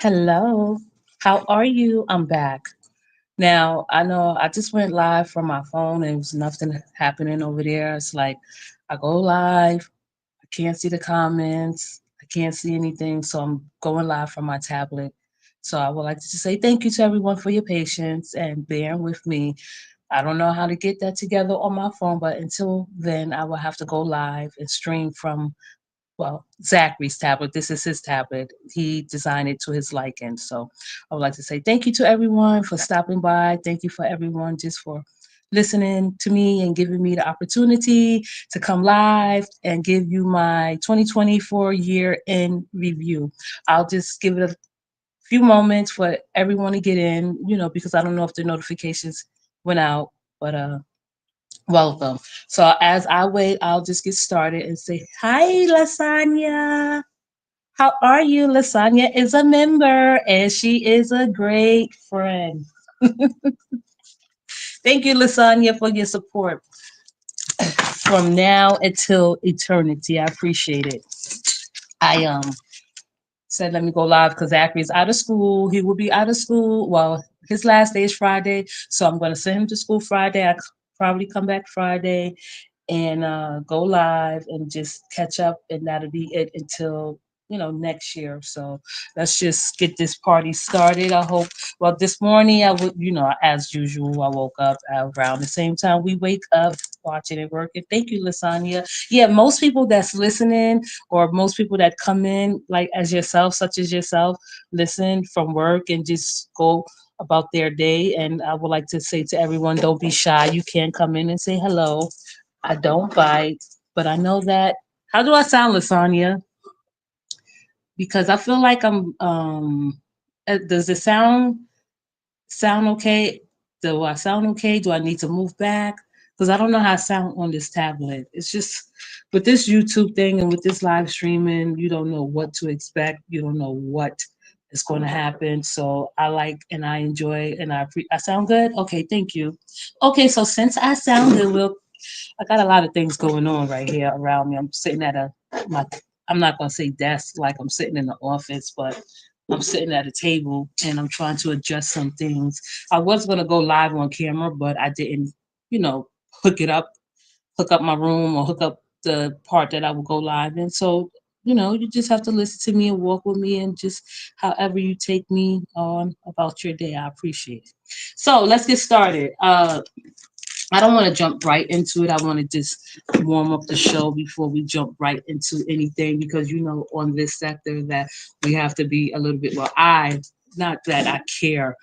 Hello, how are you? I'm back. Now, I know I just went live from my phone and it was nothing happening over there. It's like I go live, I can't see the comments, I can't see anything, so I'm going live from my tablet. So I would like to just say thank you to everyone for your patience and bearing with me. I don't know how to get that together on my phone, but until then, I will have to go live and stream from Zachary's tablet. This is his tablet. He designed it to his liking. So I would like to say thank you to everyone for stopping by. Thank you for everyone just for listening to me and giving me the opportunity to come live and give you my 2024 year in review. I'll just give it a few moments for everyone to get in, because I don't know if the notifications went out, but welcome. So as I wait, I'll just get started and say, hi, Lasagna. How are you? Lasagna is a member and she is a great friend. Thank you, Lasagna, for your support from now until eternity. I appreciate it. I said let me go live because Zachary is out of school. He will be out of school. Well, his last day is Friday, so I'm going to send him to school Friday. I probably come back Friday and go live and just catch up, and that'll be it until next year. So let's just get this party started. I hope. Well, this morning I would, as usual, I woke up around the same time we wake up, watching and working. Thank you, Lasagna. Yeah, most people that's listening, or most people that come in, like as yourself, such as yourself, listen from work and just go about their day. And I would like to say to everyone, don't be shy. You can come in and say hello. I don't bite, but I know that. How do I sound, Lasagna? Because I feel like does it sound okay? Do I sound okay? Do I need to move back? Because I don't know how I sound on this tablet. It's just with this YouTube thing and with this live streaming, you don't know what to expect. You don't know what is going to happen. So I like and I enjoy and I sound good. Okay, thank you. Okay, so since I sound good, I got a lot of things going on right here around me. I'm sitting at my I'm not gonna say desk like I'm sitting in the office, but I'm sitting at a table and I'm trying to adjust some things. I was gonna go live on camera, but I didn't, you know, hook it up, hook up my room or hook up the part that I will go live in. So, you just have to listen to me and walk with me and just however you take me on about your day. I appreciate it. So let's get started. I don't want to jump right into it. I want to just warm up the show before we jump right into anything because on this sector that we have to be a little bit not that I care,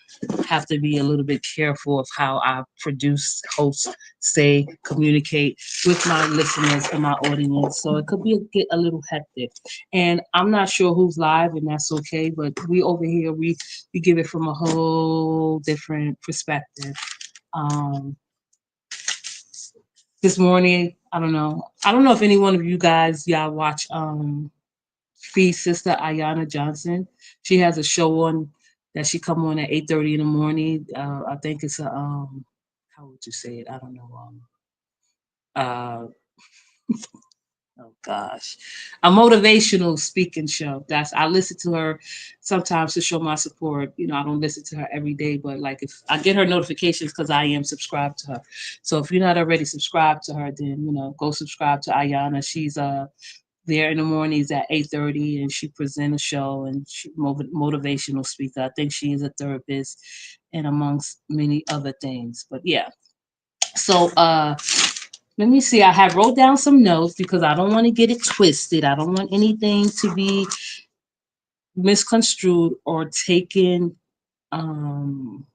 have to be a little bit careful of how I produce, host, say, communicate with my listeners and my audience. So it could get a little hectic. And I'm not sure who's live, and that's okay. But we over here, we give it from a whole different perspective. Um, this morning. I don't know if any one of you guys y'all watch Fee's sister Ayana Johnson. She has a show on that she come on at 8:30 in the morning. I think it's a how would you say it? I don't know. Uh Oh gosh, a motivational speaking show. That's I listen to her sometimes to show my support. I don't listen to her every day, but like if I get her notifications because I am subscribed to her. So if you're not already subscribed to her, then go subscribe to Ayana. She's there in the mornings at 8:30, and she present a show and she motivational speaker. I think she is a therapist and amongst many other things. But yeah, so let me see. I have wrote down some notes because I don't want to get it twisted. I don't want anything to be misconstrued or taken um,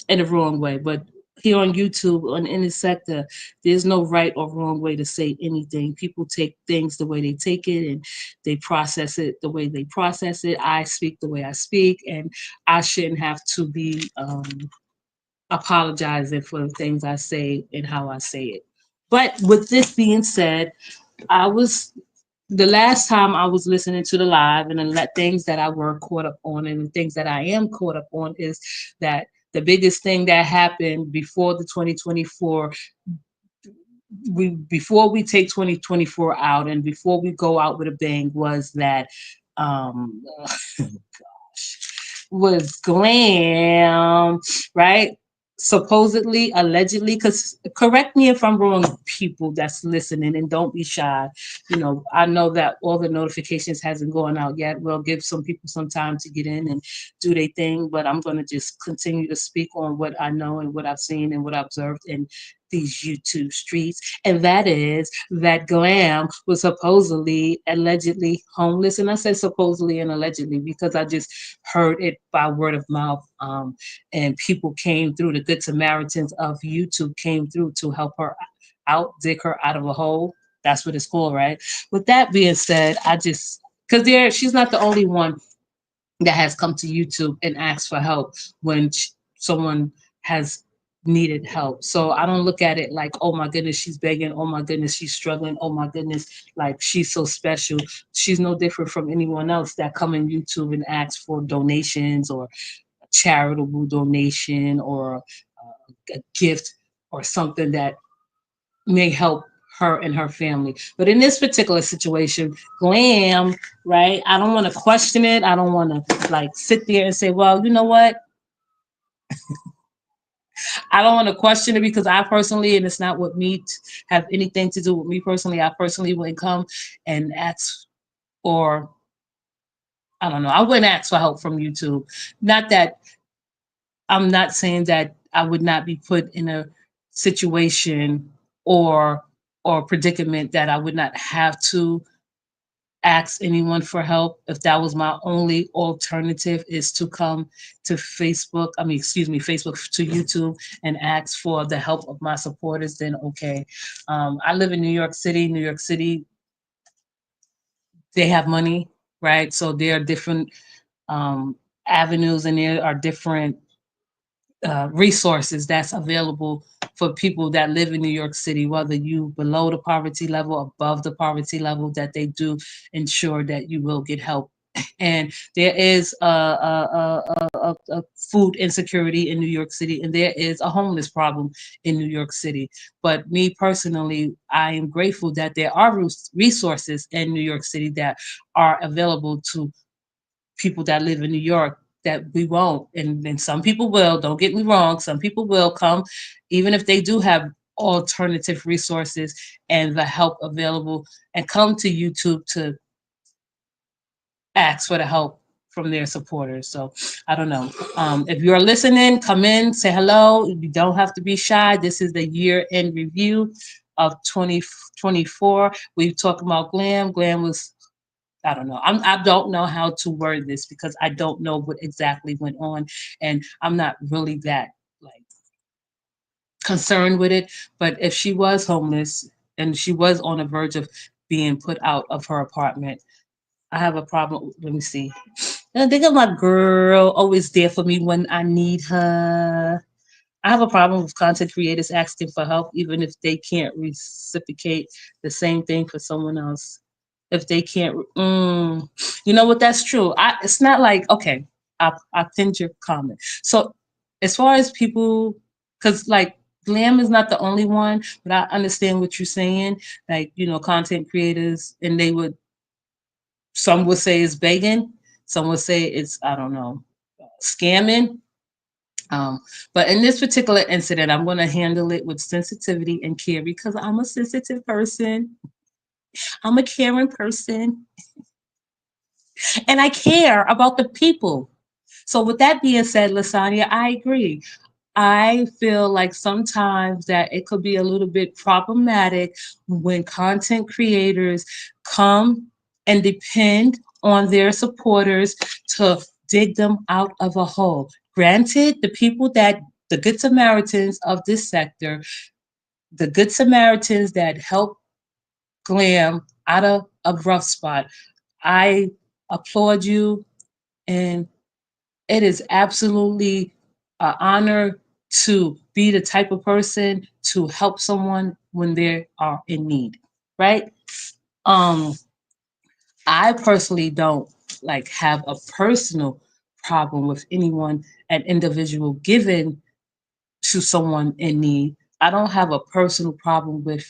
in the wrong way. But here on YouTube, on in the sector, there's no right or wrong way to say anything. People take things the way they take it, and they process it the way they process it. I speak the way I speak, and I shouldn't have to be apologizing for the things I say and how I say it. But with this being said, I was the last time I was listening to the live and the things that I were caught up on and the things that I am caught up on is that the biggest thing that happened before the 2024 before we take 2024 out and before we go out with a bang was that um was Glam, right? Supposedly, allegedly, because correct me if I'm wrong, people that's listening, and don't be shy. I know that all the notifications hasn't gone out yet. We'll give some people some time to get in and do their thing, but I'm going to just continue to speak on what I know and what I've seen and what I've observed in these YouTube streets. And that is that Glam was supposedly, allegedly homeless. And I say supposedly and allegedly because I just heard it by word of mouth. And people came through, the Good Samaritans of YouTube came through to help her out, dig her out of a hole. That's what it's called, right? With that being said, because she's not the only one that has come to YouTube and asked for help when someone has needed help. So I don't look at it like, oh my goodness, she's begging. Oh my goodness, she's struggling. Oh my goodness, like she's so special. She's no different from anyone else that come in YouTube and ask for donations or a charitable donation or a gift or something that may help her and her family. But in this particular situation, Glam, right? I don't want to question it. I don't want to like sit there and say, well, you know what? I don't want to question it because I personally, and it's not what me have anything to do with me personally. I personally wouldn't come and ask, or I don't know. I wouldn't ask for help from YouTube. Not that I'm not saying that I would not be put in a situation or predicament that I would not have to ask anyone for help. If that was my only alternative, is to come to Facebook, I mean, excuse me, Facebook to YouTube and ask for the help of my supporters, then okay. I live in New York City. New York City, they have money, right? So there are different avenues and there are different resources that's available for people that live in New York City, whether you below the poverty level, above the poverty level, that they do ensure that you will get help. And there is a food insecurity in New York City, and there is a homeless problem in New York City. But me personally, I am grateful that there are resources in New York City that are available to people that live in New York that we won't. And some people will, don't get me wrong, some people will come, even if they do have alternative resources and the help available, and come to YouTube to ask for the help from their supporters. So I don't know. If you're listening, come in, say hello. You don't have to be shy. This is the year end review of 2024. We talk about Glam. Glam was, I don't know. I don't know how to word this because I don't know what exactly went on, and I'm not really that like concerned with it. But if she was homeless and she was on the verge of being put out of her apartment, I have a problem. Let me see. And I think of my girl, always there for me when I need her. I have a problem with content creators asking for help, even if they can't reciprocate the same thing for someone else. If they can't, you know what? That's true. It's not like okay. I pinned your comment. So as far as people, because like Glam is not the only one, but I understand what you're saying. Like content creators, and they would, some would say it's begging, some would say it's, I don't know, scamming. Um, but in this particular incident, I'm going to handle it with sensitivity and care because I'm a sensitive person. I'm a caring person, and I care about the people. So, with that being said, Lasagna, I agree. I feel like sometimes that it could be a little bit problematic when content creators come and depend on their supporters to dig them out of a hole. Granted, the Good Samaritans of this sector, the Good Samaritans that help Glam out of a rough spot, I applaud you, and it is absolutely an honor to be the type of person to help someone when they are in need, right? Um, I personally don't like have a personal problem with anyone, an individual given to someone in need. I don't have a personal problem with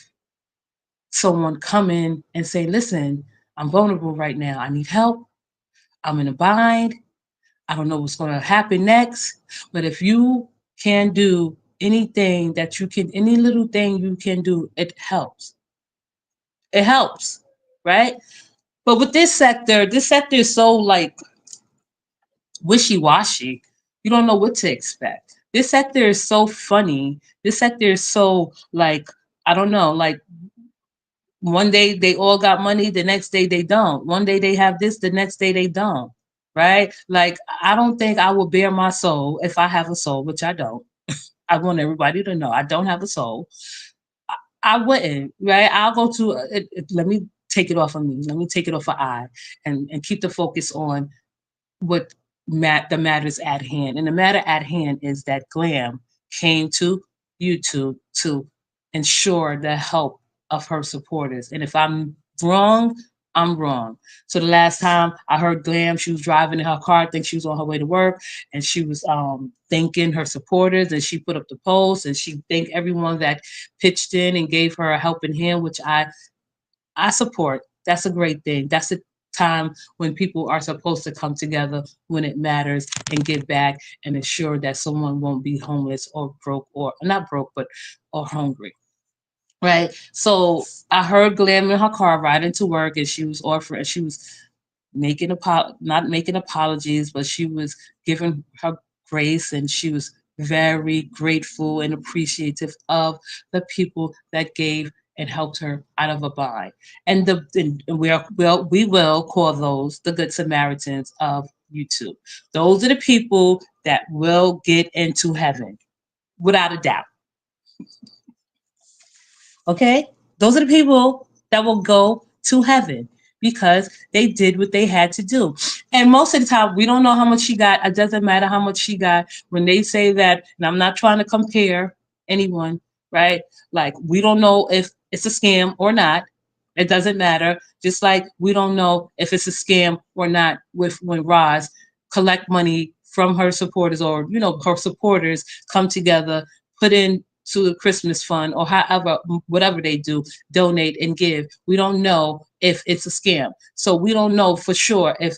someone coming and say, listen, I'm vulnerable right now. I need help. I'm in a bind. I don't know what's going to happen next, but if you can do anything that you can, any little thing you can do, it helps. It helps, right? But with this sector is so like wishy washy. You don't know what to expect. This sector is so funny. This sector is so like, I don't know, like one day they all got money, the next day they don't. One day they have this, the next day they don't. Right? Like I don't think I will bare my soul if I have a soul, which I don't. I want everybody to know I don't have a soul. I wouldn't, right? I'll go to let me take it off of me. Let me take it off of I and keep the focus on what the matters at hand. And the matter at hand is that Glam came to YouTube to ensure the help of her supporters. And if I'm wrong, I'm wrong. So the last time I heard Glam, she was driving in her car. I think she was on her way to work, and she was thanking her supporters, and she put up the post, and she thanked everyone that pitched in and gave her a helping hand, which I support. That's a great thing. That's a time when people are supposed to come together when it matters and give back and ensure that someone won't be homeless or broke or not broke, but or hungry. Right. So I heard Glam in her car riding to work, and she was offering, she was not making apologies, but she was giving her grace, and she was very grateful and appreciative of the people that gave and helped her out of a bind. And we will call those the good Samaritans of YouTube. Those are the people that will get into heaven without a doubt. Okay? Those are the people that will go to heaven because they did what they had to do. And most of the time, we don't know how much she got. It doesn't matter how much she got. When they say that, and I'm not trying to compare anyone, right? Like, we don't know if it's a scam or not. It doesn't matter. Just like we don't know if it's a scam or not with when Roz collect money from her supporters, or her supporters come together, put in to the Christmas fund, or however, whatever they do, donate and give. We don't know if it's a scam. So we don't know for sure if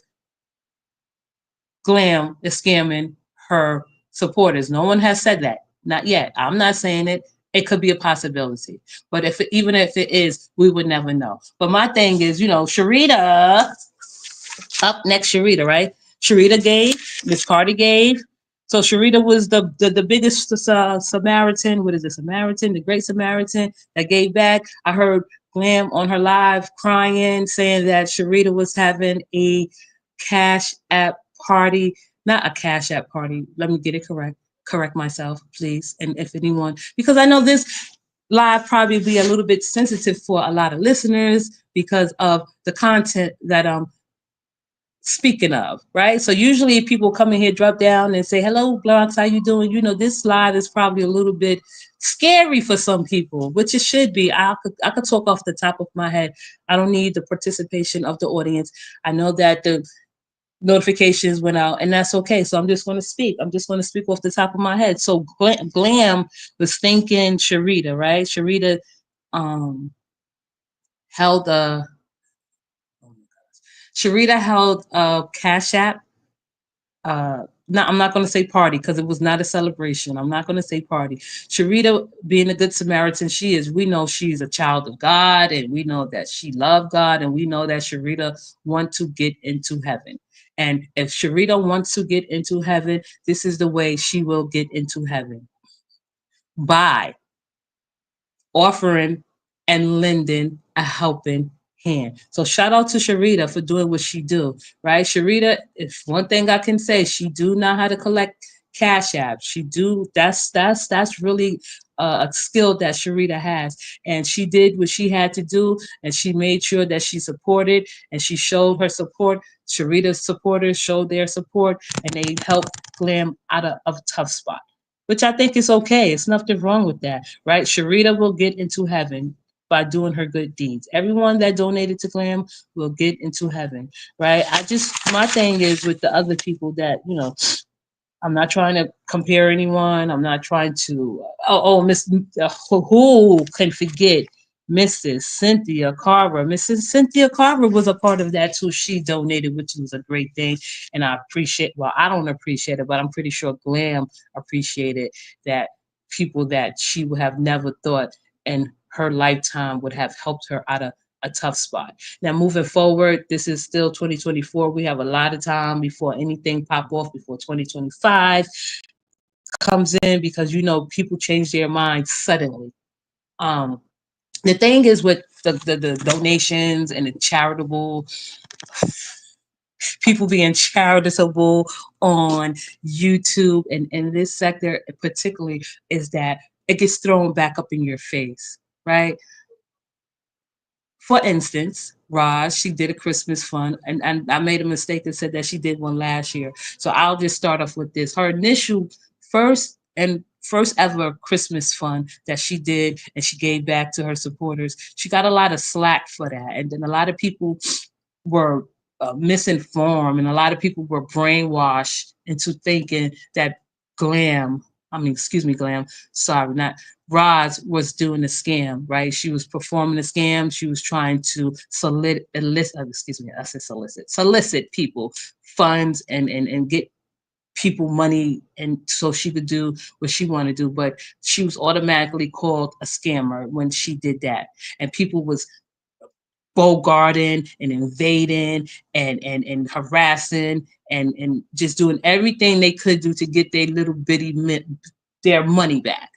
Glam is scamming her supporters. No one has said that. Not yet. I'm not saying it. It could be a possibility. But even if it is, we would never know. But my thing is, Sharita, up next, Sharita, right? Sharita gave, Miss Carter gave. So Sharita was the biggest Samaritan. What is it? Samaritan, the great Samaritan that gave back. I heard Glam on her live crying, saying that Sharita was having a cash app party, not a cash app party. Let me get it correct. Correct myself, please. And if anyone, because I know this live probably be a little bit sensitive for a lot of listeners because of the content that speaking of, right? So usually people come in here, drop down and say, hello, Blanx, how you doing? This slide is probably a little bit scary for some people, which it should be. I could talk off the top of my head. I don't need the participation of the audience. I know that the notifications went out, and that's okay. So I'm just going to speak. I'm just going to speak off the top of my head. So Glam was thinking Sharita, right? Sharita held a Cash App. No, I'm not going to say party because it was not a celebration. I'm not going to say party. Sharita, being a good Samaritan, she is. We know she's a child of God, and we know that she loved God, and we know that Sharita wants to get into heaven. And if Sharita wants to get into heaven, this is the way she will get into heaven: by offering and lending a helping hand. So shout out to Sharita for doing what she do, right? Sharita, if one thing I can say, she do know how to collect cash apps. She do. That's really a skill that Sharita has, and she did what she had to do, and she made sure that she supported and she showed her support. Sharita's supporters showed their support, and they helped Glam out of a tough spot, which I think is okay. It's nothing wrong with that, right? Sharita will get into heaven by doing her good deeds. Everyone that donated to Glam will get into heaven, right? My thing is with the other people that, I'm not trying to compare anyone. I'm not trying to, Miss, who can forget Mrs. Cynthia Carver. Mrs. Cynthia Carver was a part of that too. She donated, which was a great thing. And I appreciate, well, I don't appreciate it, but I'm pretty sure Glam appreciated that people that she would have never thought in her lifetime would have helped her out of a tough spot. Now, moving forward, this is still 2024. We have a lot of time before anything pop off before 2025 comes in because people change their minds suddenly. Um, the thing is with the donations and the charitable people being charitable on YouTube and in this sector particularly is that it gets thrown back up in your face, right? For instance, Raj, she did a Christmas fund, and I made a mistake and said that she did one last year. So I'll just start off with this. Her initial first ever Christmas fund that she did and she gave back to her supporters. She got a lot of slack for that. And then a lot of people were misinformed and a lot of people were brainwashed into thinking that Glam, excuse me, Glam, sorry, not Roz was doing a scam, right? She was performing a scam. She was trying to solicit people funds and get people money and so she could do what she wanted to do. But she was automatically called a scammer when she did that. And people was bogarting and invading and harassing and just doing everything they could do to get their little bitty their money back,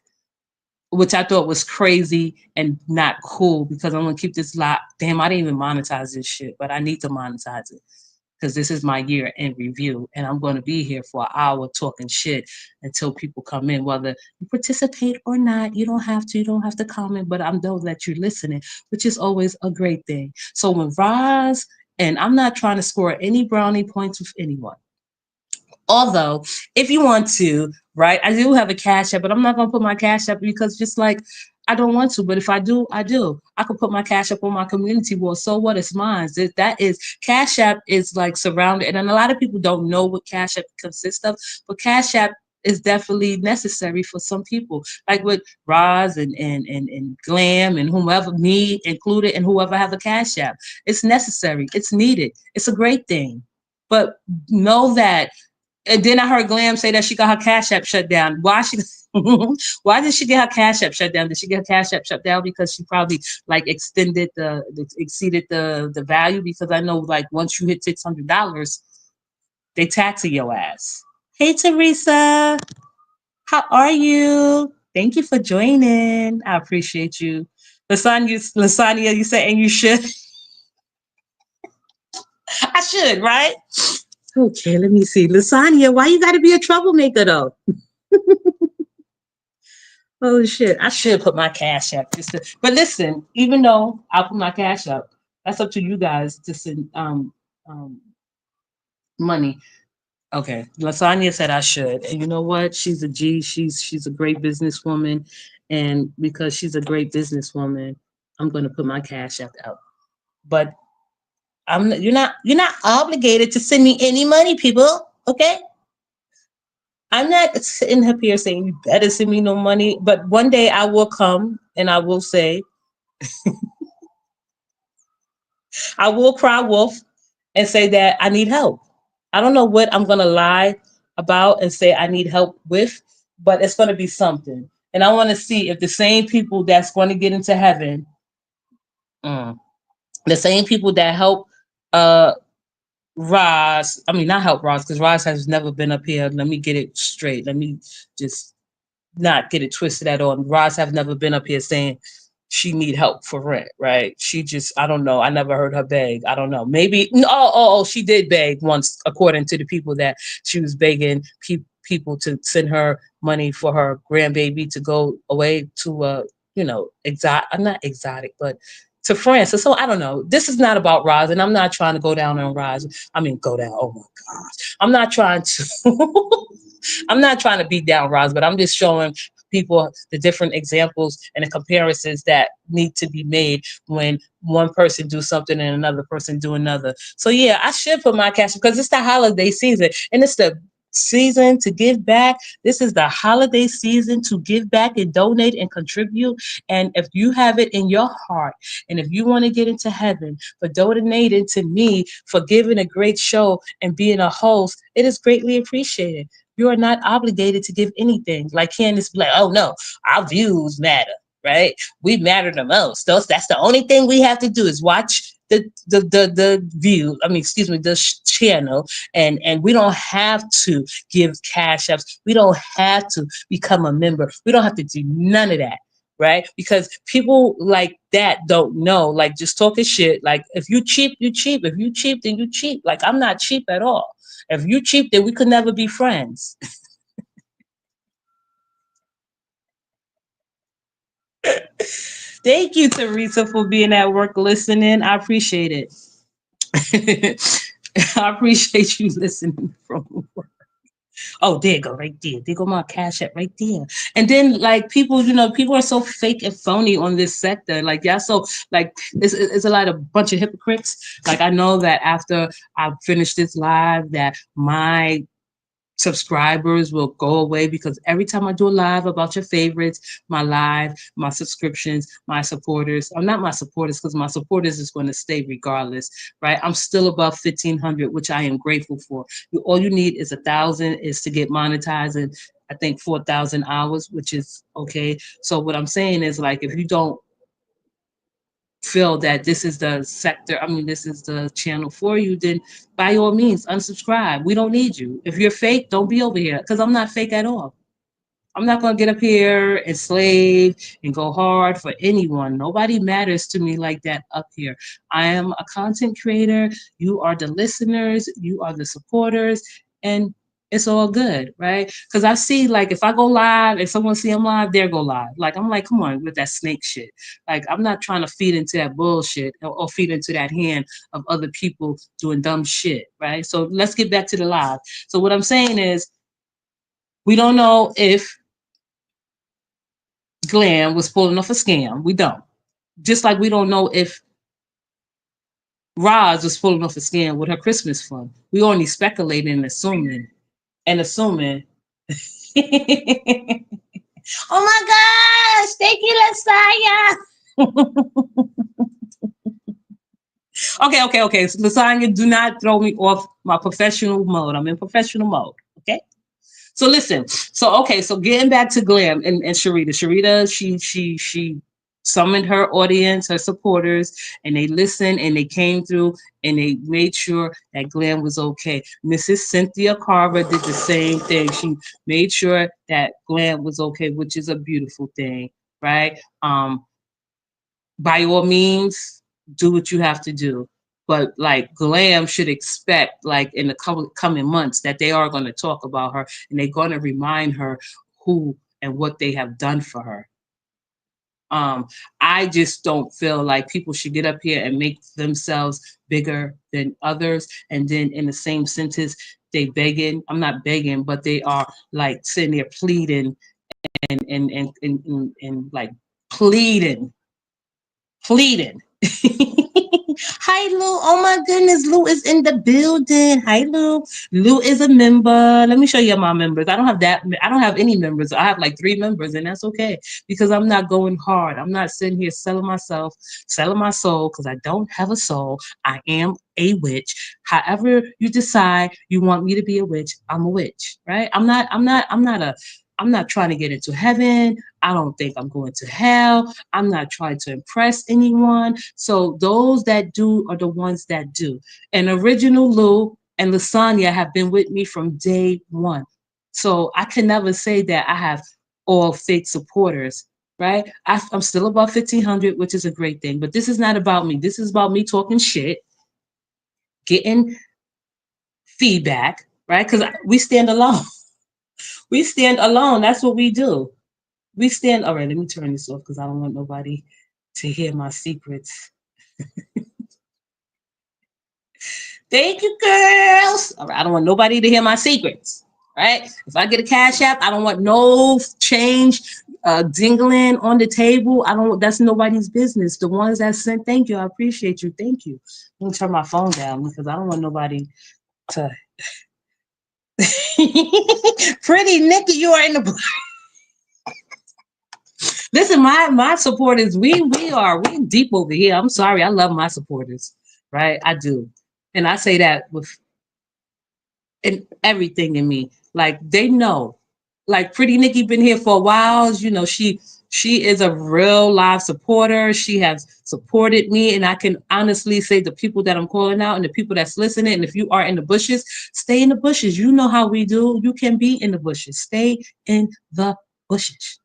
which I thought was crazy and not cool because I'm gonna keep this lot. Damn, I didn't even monetize this shit, but I need to monetize it because this is my year in review and I'm going to be here for an hour talking shit until people come in, whether you participate or not. You don't have to comment, but I'm know that you're listening, which is always a great thing. So when Roz, and I'm not trying to score any brownie points with anyone, although, if you want to, right, I do have a cash app, but I'm not gonna put my cash app because just like I don't want to. But if I do, I do. I could put my cash app on my community board. So what? It's mine. That is cash app is like surrounded, and a lot of people don't know what cash app consists of. But cash app is definitely necessary for some people, like with Roz and Glam and whomever, me included, and whoever have a cash app. It's necessary. It's needed. It's a great thing. But know that and then I heard Glam say that she got her Cash App shut down. Why she? Why did she get her Cash App shut down? Did she get her Cash App shut down because she probably like exceeded the value? Because I know like once you hit $600, they taxing your ass. Hey Teresa, how are you? Thank you for joining. I appreciate you. Lasagna, you said and you should. I should, right? Okay, let me see. Lasagna, why you gotta be a troublemaker though? Oh shit! I should put my cash app. But listen, even though I'll put my cash up, that's up to you guys to send um money. Okay, Lasagna said I should, and you know what? She's a G. She's a great businesswoman, and because she's a great businesswoman, I'm gonna put my cash app out. But you're not obligated to send me any money, people. Okay, I'm not sitting up here saying you better send me no money, but one day I will come and I will say, I will cry wolf and say that I need help. I don't know what I'm going to lie about and say I need help with, but it's going to be something. And I want to see if the same people that's going to get into heaven, mm, the same people that help uh Roz, I mean, not help Roz, because Roz has never been up here. Let me get it straight. Let me just not get it twisted at all. Roz have never been up here saying she need help for rent, right? She just, I don't know. I never heard her beg. I don't know. Maybe, no, she did beg once, according to the people that she was begging people to send her money for her grandbaby to go away to, exotic, not exotic, but to France. So I don't know. This is not about Roz, and I'm not trying to go down on Roz. I mean, go down. Oh my gosh. I'm not trying to. I'm not trying to beat down Roz, but I'm just showing people the different examples and the comparisons that need to be made when one person do something and another person do another. So yeah, I should put my cash because it's the holiday season and it's the season to give back. This is the holiday season to give back and donate and contribute. And if you have it in your heart, and if you want to get into heaven for donating to me, for giving a great show and being a host, it is greatly appreciated. You are not obligated to give anything. Like Candace be like, oh no, our views matter, right? We matter the most. That's the only thing we have to do is watch the view. I mean, excuse me, the channel, and we don't have to give cash apps. We don't have to become a member. We don't have to do none of that. Right? Because people like that don't know, like just talking shit. Like if you cheap, you cheap. If you cheap, then you cheap. Like I'm not cheap at all. If you cheap, then we could never be friends. Thank you, Teresa, for being at work listening. I appreciate it. I appreciate you listening from work. Oh, there you go, right there. There go my cash app right there. And then like people, people are so fake and phony on this sector. Like yeah, so like it's a lot of bunch of hypocrites. Like I know that after I finish this live, that my subscribers will go away because every time I do a live about your favorites, my subscriptions, my supporters, or not my supporters, because my supporters is going to stay regardless, right? I'm still above 1,500, which I am grateful for. All you need is 1,000 is to get monetized, and I think 4,000 hours, which is okay. So what I'm saying is like, if you don't feel that this is the sector, I mean, this is the channel for you, then by all means, unsubscribe. We don't need you. If you're fake, don't be over here because I'm not fake at all. I'm not going to get up here and slave and go hard for anyone. Nobody matters to me like that up here. I am a content creator. You are the listeners. You are the supporters. And it's all good, right? Because I see, like, if I go live, if someone see I'm live, they'll go live. Like, I'm like, come on with that snake shit. Like, I'm not trying to feed into that bullshit or feed into that hand of other people doing dumb shit, right? So let's get back to the live. So what I'm saying is, we don't know if Glam was pulling off a scam. We don't. Just like we don't know if Roz was pulling off a scam with her Christmas fund. We only speculating and assuming and assuming. Oh my gosh! Thank you, Lasaya. Okay. So, Lasagna, do not throw me off my professional mode. I'm in professional mode. Okay. So listen. So okay. So getting back to Glam and Sharita. Sharita, she summoned her audience, her supporters, and they listened and they came through and they made sure that Glam was okay. Mrs. Cynthia Carver did the same thing. She made sure that Glam was okay, which is a beautiful thing, right? By all means, do what you have to do. But like Glam should expect, like in the coming months, that they are going to talk about her and they're going to remind her who and what they have done for her. Um, I just don't feel like people should get up here and make themselves bigger than others, and then in the same sentence, they begging. I'm not begging, but they are like sitting there pleading and like pleading pleading. Hi, Lou. Oh my goodness, Lou is in the building. Hi, Lou. Lou is a member. Let me show you my members. I don't have that. I don't have any members. I have like 3 members, and that's okay because I'm not going hard. I'm not sitting here selling myself, selling my soul because I don't have a soul. I am a witch. However you decide you want me to be a witch, I'm a witch, right? I'm not trying to get into heaven. I don't think I'm going to hell. I'm not trying to impress anyone. So those that do are the ones that do. And Original Lou and Lasagna have been with me from day one. So I can never say that I have all fake supporters, right? I'm still above 1,500, which is a great thing. But this is not about me. This is about me talking shit, getting feedback, right? Because we stand alone. We stand alone. That's what we do. We stand. All right, let me turn this off because I don't want nobody to hear my secrets. Thank you, girls. All right, I don't want nobody to hear my secrets. Right? If I get a cash app, I don't want no change dingling on the table. I don't. That's nobody's business. The ones that sent, thank you. I appreciate you. Thank you. Let me turn my phone down because I don't want nobody to Pretty Nikki, you are in the. Listen, my supporters, we deep over here. I'm sorry, I love my supporters, right? I do, and I say that with and everything in me. Like they know. Like Pretty Nikki been here for a while. You know, she is a real live supporter. She has supported me. And I can honestly say the people that I'm calling out and the people that's listening, and if you are in the bushes, stay in the bushes. You know how we do. You can be in the bushes. Stay in the bushes.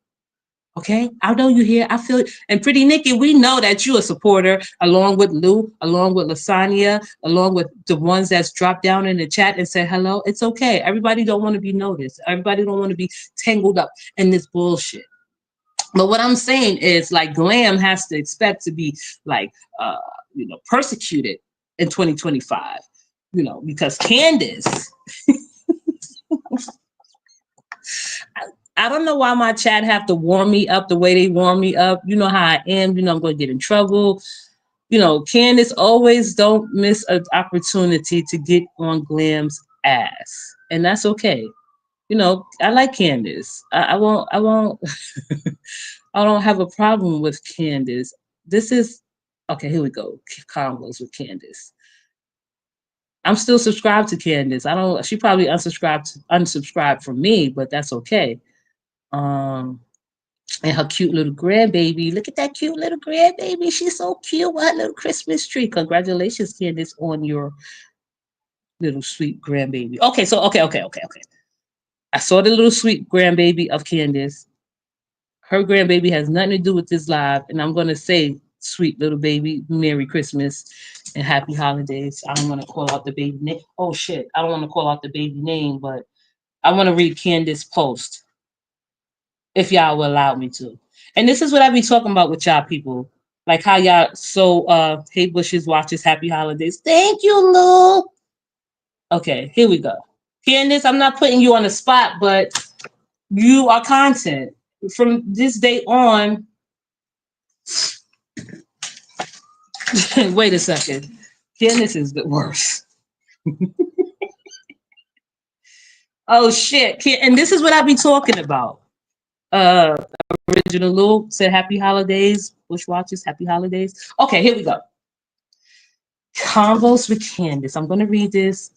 Okay, I know you here. I feel it. And Pretty Nikki, we know that you a supporter, along with Lou, along with Lasagna, along with the ones that's dropped down in the chat and said hello. It's okay. Everybody don't want to be noticed. Everybody don't want to be tangled up in this bullshit. But what I'm saying is, like, Glam has to expect to be like, uh, persecuted in 2025. Because Candace, I don't know why my chat have to warm me up the way they warm me up. You know how I am. I'm going to get in trouble. Candace always don't miss an opportunity to get on Glam's ass, and that's okay. I like Candace. I won't. I don't have a problem with Candace. This is okay. Here we go. Combos with Candace. I'm still subscribed to Candace. I don't. She probably unsubscribed from me, but that's okay. Um, and her cute little grandbaby. Look at that cute little grandbaby. She's so cute with her little Christmas tree. Congratulations, Candace, on your little sweet grandbaby. Okay, so okay. I saw the little sweet grandbaby of Candace. Her grandbaby has nothing to do with this live, and I'm gonna say, sweet little baby, Merry Christmas and Happy Holidays. I don't want to call out the baby name. Oh shit, I don't want to call out the baby name, but I want to read Candace post if y'all will allow me to. And this is what I be talking about with y'all people. Like how y'all hey Bushes watches Happy Holidays. Thank you, Lou. Okay, here we go. Candace, I'm not putting you on the spot, but you are content. From this day on, wait a second. Candace is the worst. Oh shit. And this is what I be talking about. Uh Original Lou said happy holidays. Bush watches happy holidays. Okay, here we go. Convos with Candace. I'm gonna read this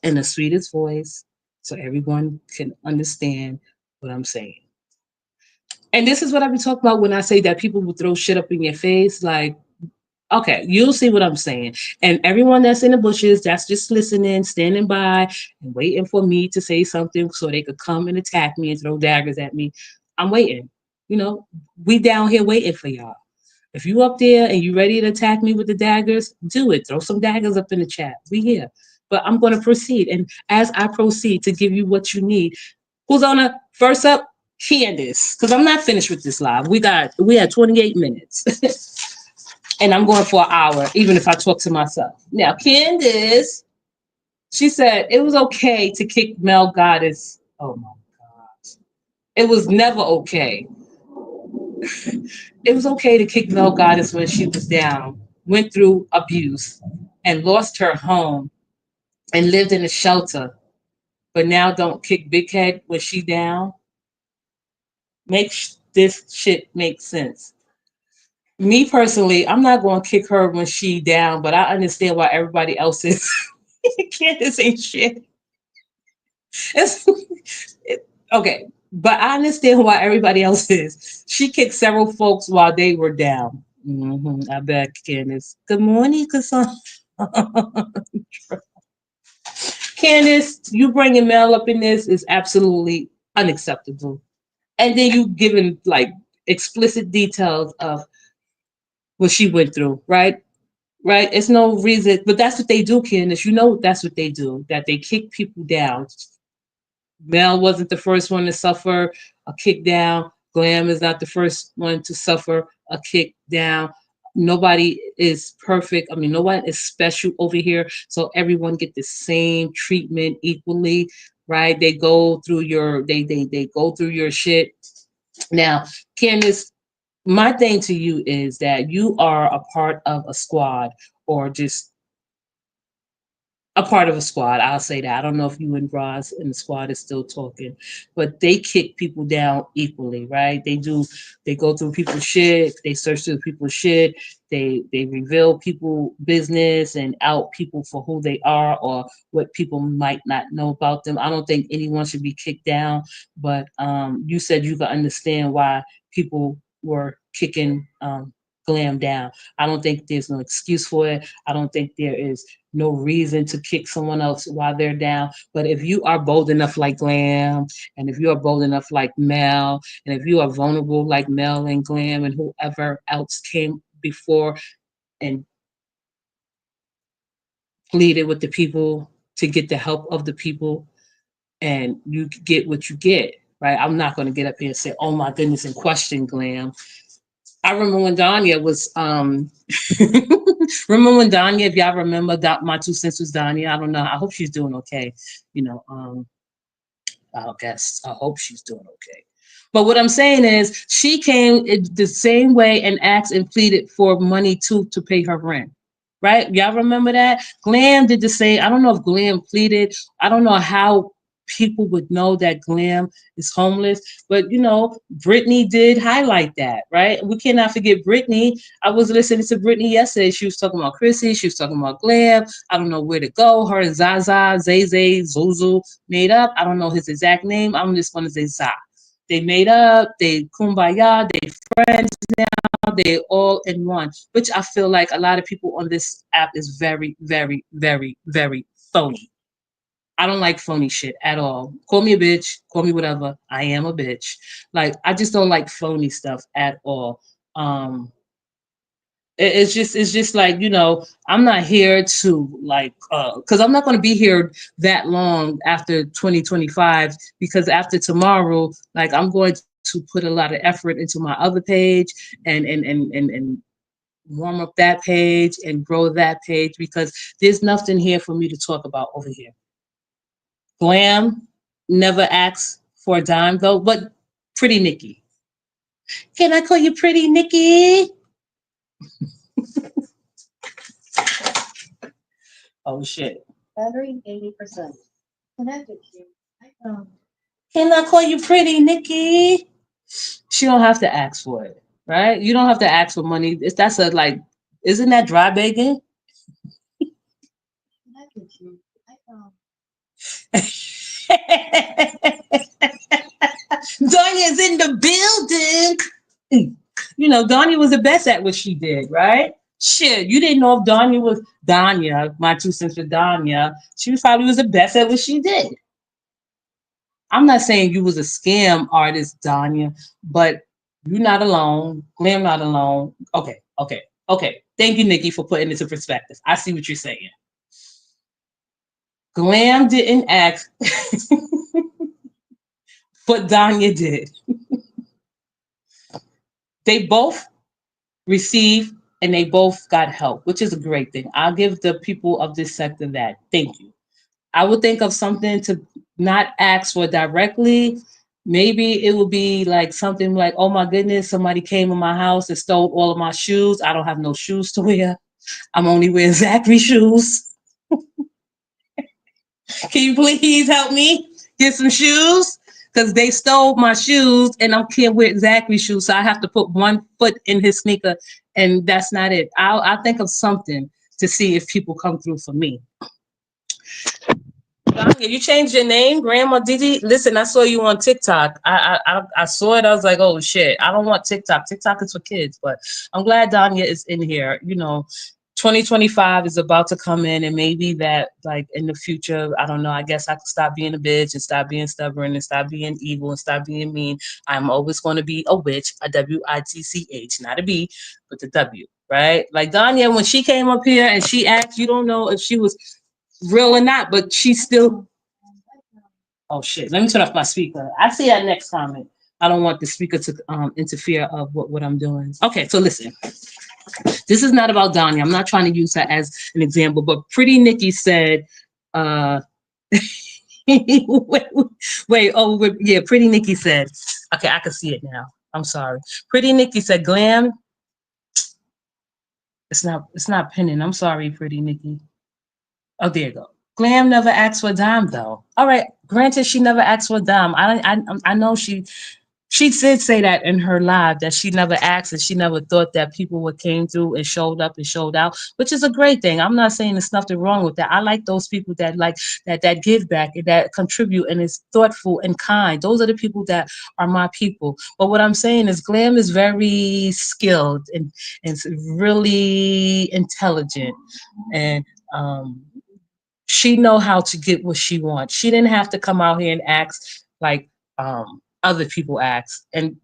in the sweetest voice so everyone can understand what I'm saying. And this is what I be talking about when I say that people will throw shit up in your face. Like, okay, you'll see what I'm saying. And everyone that's in the bushes, that's just listening, standing by, and waiting for me to say something so they could come and attack me and throw daggers at me. I'm waiting. We down here waiting for y'all. If you up there and you ready to attack me with the daggers, do it. Throw some daggers up in the chat. We here. But I'm going to proceed. And as I proceed to give you what you need, who's on the first up? Candace. Because I'm not finished with this live. We had 28 minutes. And I'm going for an hour, even if I talk to myself. Now, Candace, she said it was okay to kick Mel Goddess. Oh my gosh. It was never okay. It was okay to kick Mel Goddess when she was down, went through abuse, and lost her home and lived in a shelter. But now don't kick Big Head when she down. Make this shit make sense. Me personally, I'm not going to kick her when she down, but I understand why everybody else is. Candace ain't shit. It's, okay, but I understand why everybody else is. She kicked several folks while they were down. I bet, Candace. Good morning, Cassandra. Candace, you bringing Mel up in this is absolutely unacceptable. And then you giving like explicit details of what she went through, right? Right? It's no reason, but that's what they do, Candace. That's what they do. That they kick people down. Mel wasn't the first one to suffer a kick down. Glam is not the first one to suffer a kick down. Nobody is perfect. I mean, no one is special over here. So everyone get the same treatment equally, right? They go through your shit. Now, Candace, my thing to you is that you are a part of a squad or just a part of a squad. I'll say that. I don't know if you and Roz in the squad is still talking, but they kick people down equally, right? They do. They go through people's shit. They search through people's shit. They reveal people business and out people for who they are or what people might not know about them. I don't think anyone should be kicked down, but you said you could understand why people were kicking Glam down. I don't think there's no excuse for it. I don't think there is no reason to kick someone else while they're down. But if you are bold enough like Glam, and if you are bold enough like Mel, and if you are vulnerable like Mel and Glam and whoever else came before and pleaded with the people to get the help of the people, and you get what you get, right? I'm not going to get up here and say, "Oh my goodness," and question Glam. I remember when Danya was remember when Danya, if y'all remember that my 2 cents was Danya. I don't know. I hope she's doing okay. You know, I guess I hope she's doing okay. But what I'm saying is she came the same way and asked and pleaded for money too to pay her rent. Right? Y'all remember that? Glam did the same. I don't know if Glam pleaded. I don't know how people would know that Glam is homeless. But you know, Britney did highlight that, right? We cannot forget Britney. I was listening to Britney yesterday. She was talking about Chrissy. She was talking about Glam. I don't know where to go. Her and Zaza, Zay Zay, Zuzu made up. I don't know his exact name. I'm just going to say Za. They made up. They kumbaya. They friends now. They all in one. Which I feel like a lot of people on this app is very, very, very, very phony. I don't like phony shit at all. Call me a bitch, call me whatever. I am a bitch. Like I just don't like phony stuff at all. Um it's just like, you know, I'm not here to like cuz I'm not going to be here that long after 2025 because after tomorrow like I'm going to put a lot of effort into my other page and warm up that page and grow that page because there's nothing here for me to talk about over here. Glam never asks for a dime though, but Pretty Nikki. Can I call you Pretty Nikki? Oh shit. Battery 80%. Connected to. Can I call you Pretty Nikki? She don't have to ask for it, right? You don't have to ask for money. That's a like, isn't that dry begging? Connected to. Donya's in the building. You know, Donya was the best at what she did, right? Shit, you didn't know if Donya was Donya, my 2 cents for Donya. She was probably was the best at what she did. I'm not saying you was a scam artist, Donya, but you're not alone. Glam not alone. Okay, okay, okay. Thank you, Nikki, for putting it into perspective. I see what you're saying. Glam didn't ask, but Donya did. They both received and they both got help, which is a great thing. I'll give the people of this sector that. Thank you. I would think of something to not ask for directly. Maybe it would be like something like, oh my goodness, somebody came in my house and stole all of my shoes. I don't have no shoes to wear. I'm only wearing Zachary shoes. Can you please help me get some shoes? Because they stole my shoes and I can't wear Zachary shoes. So I have to put one foot in his sneaker and that's not it. I'll think of something to see if people come through for me. Danya, you changed your name, Grandma Didi. Listen, I saw you on TikTok. I saw it. I was like, oh shit, I don't want TikTok. TikTok is for kids. But I'm glad Danya is in here. You know, 2025 is about to come in, and maybe that like in the future, I don't know. I guess I could stop being a bitch and stop being stubborn and stop being evil and stop being mean. I'm always going to be a witch, a WITCH, not a B, but the W. Right? Like Danya, when she came up here and she asked, you don't know if she was real or not, but she's still. Oh shit! Let me turn off my speaker. I see that next comment. I don't want the speaker to interfere of what I'm doing. Okay, so listen. This is not about Donnie. I'm not trying to use her as an example, but Pretty Nikki said, uh, wait, yeah, Pretty Nikki said, okay, I can see it now. I'm sorry. Pretty Nikki said, Glam, it's not pinning. I'm sorry, Pretty Nikki. Oh, there you go. Glam never asked for a dime though. All right, granted, she never asked for a dime. I know she did say that in her live that she never asked and she never thought that people would came through and showed up and showed out, which is a great thing. I'm not saying there's nothing wrong with that. I like those people that like that give back and that contribute and is thoughtful and kind. Those are the people that are my people. But what I'm saying is Glam is very skilled and really intelligent and she know how to get what she wants. She didn't have to come out here and ask like other people asked. And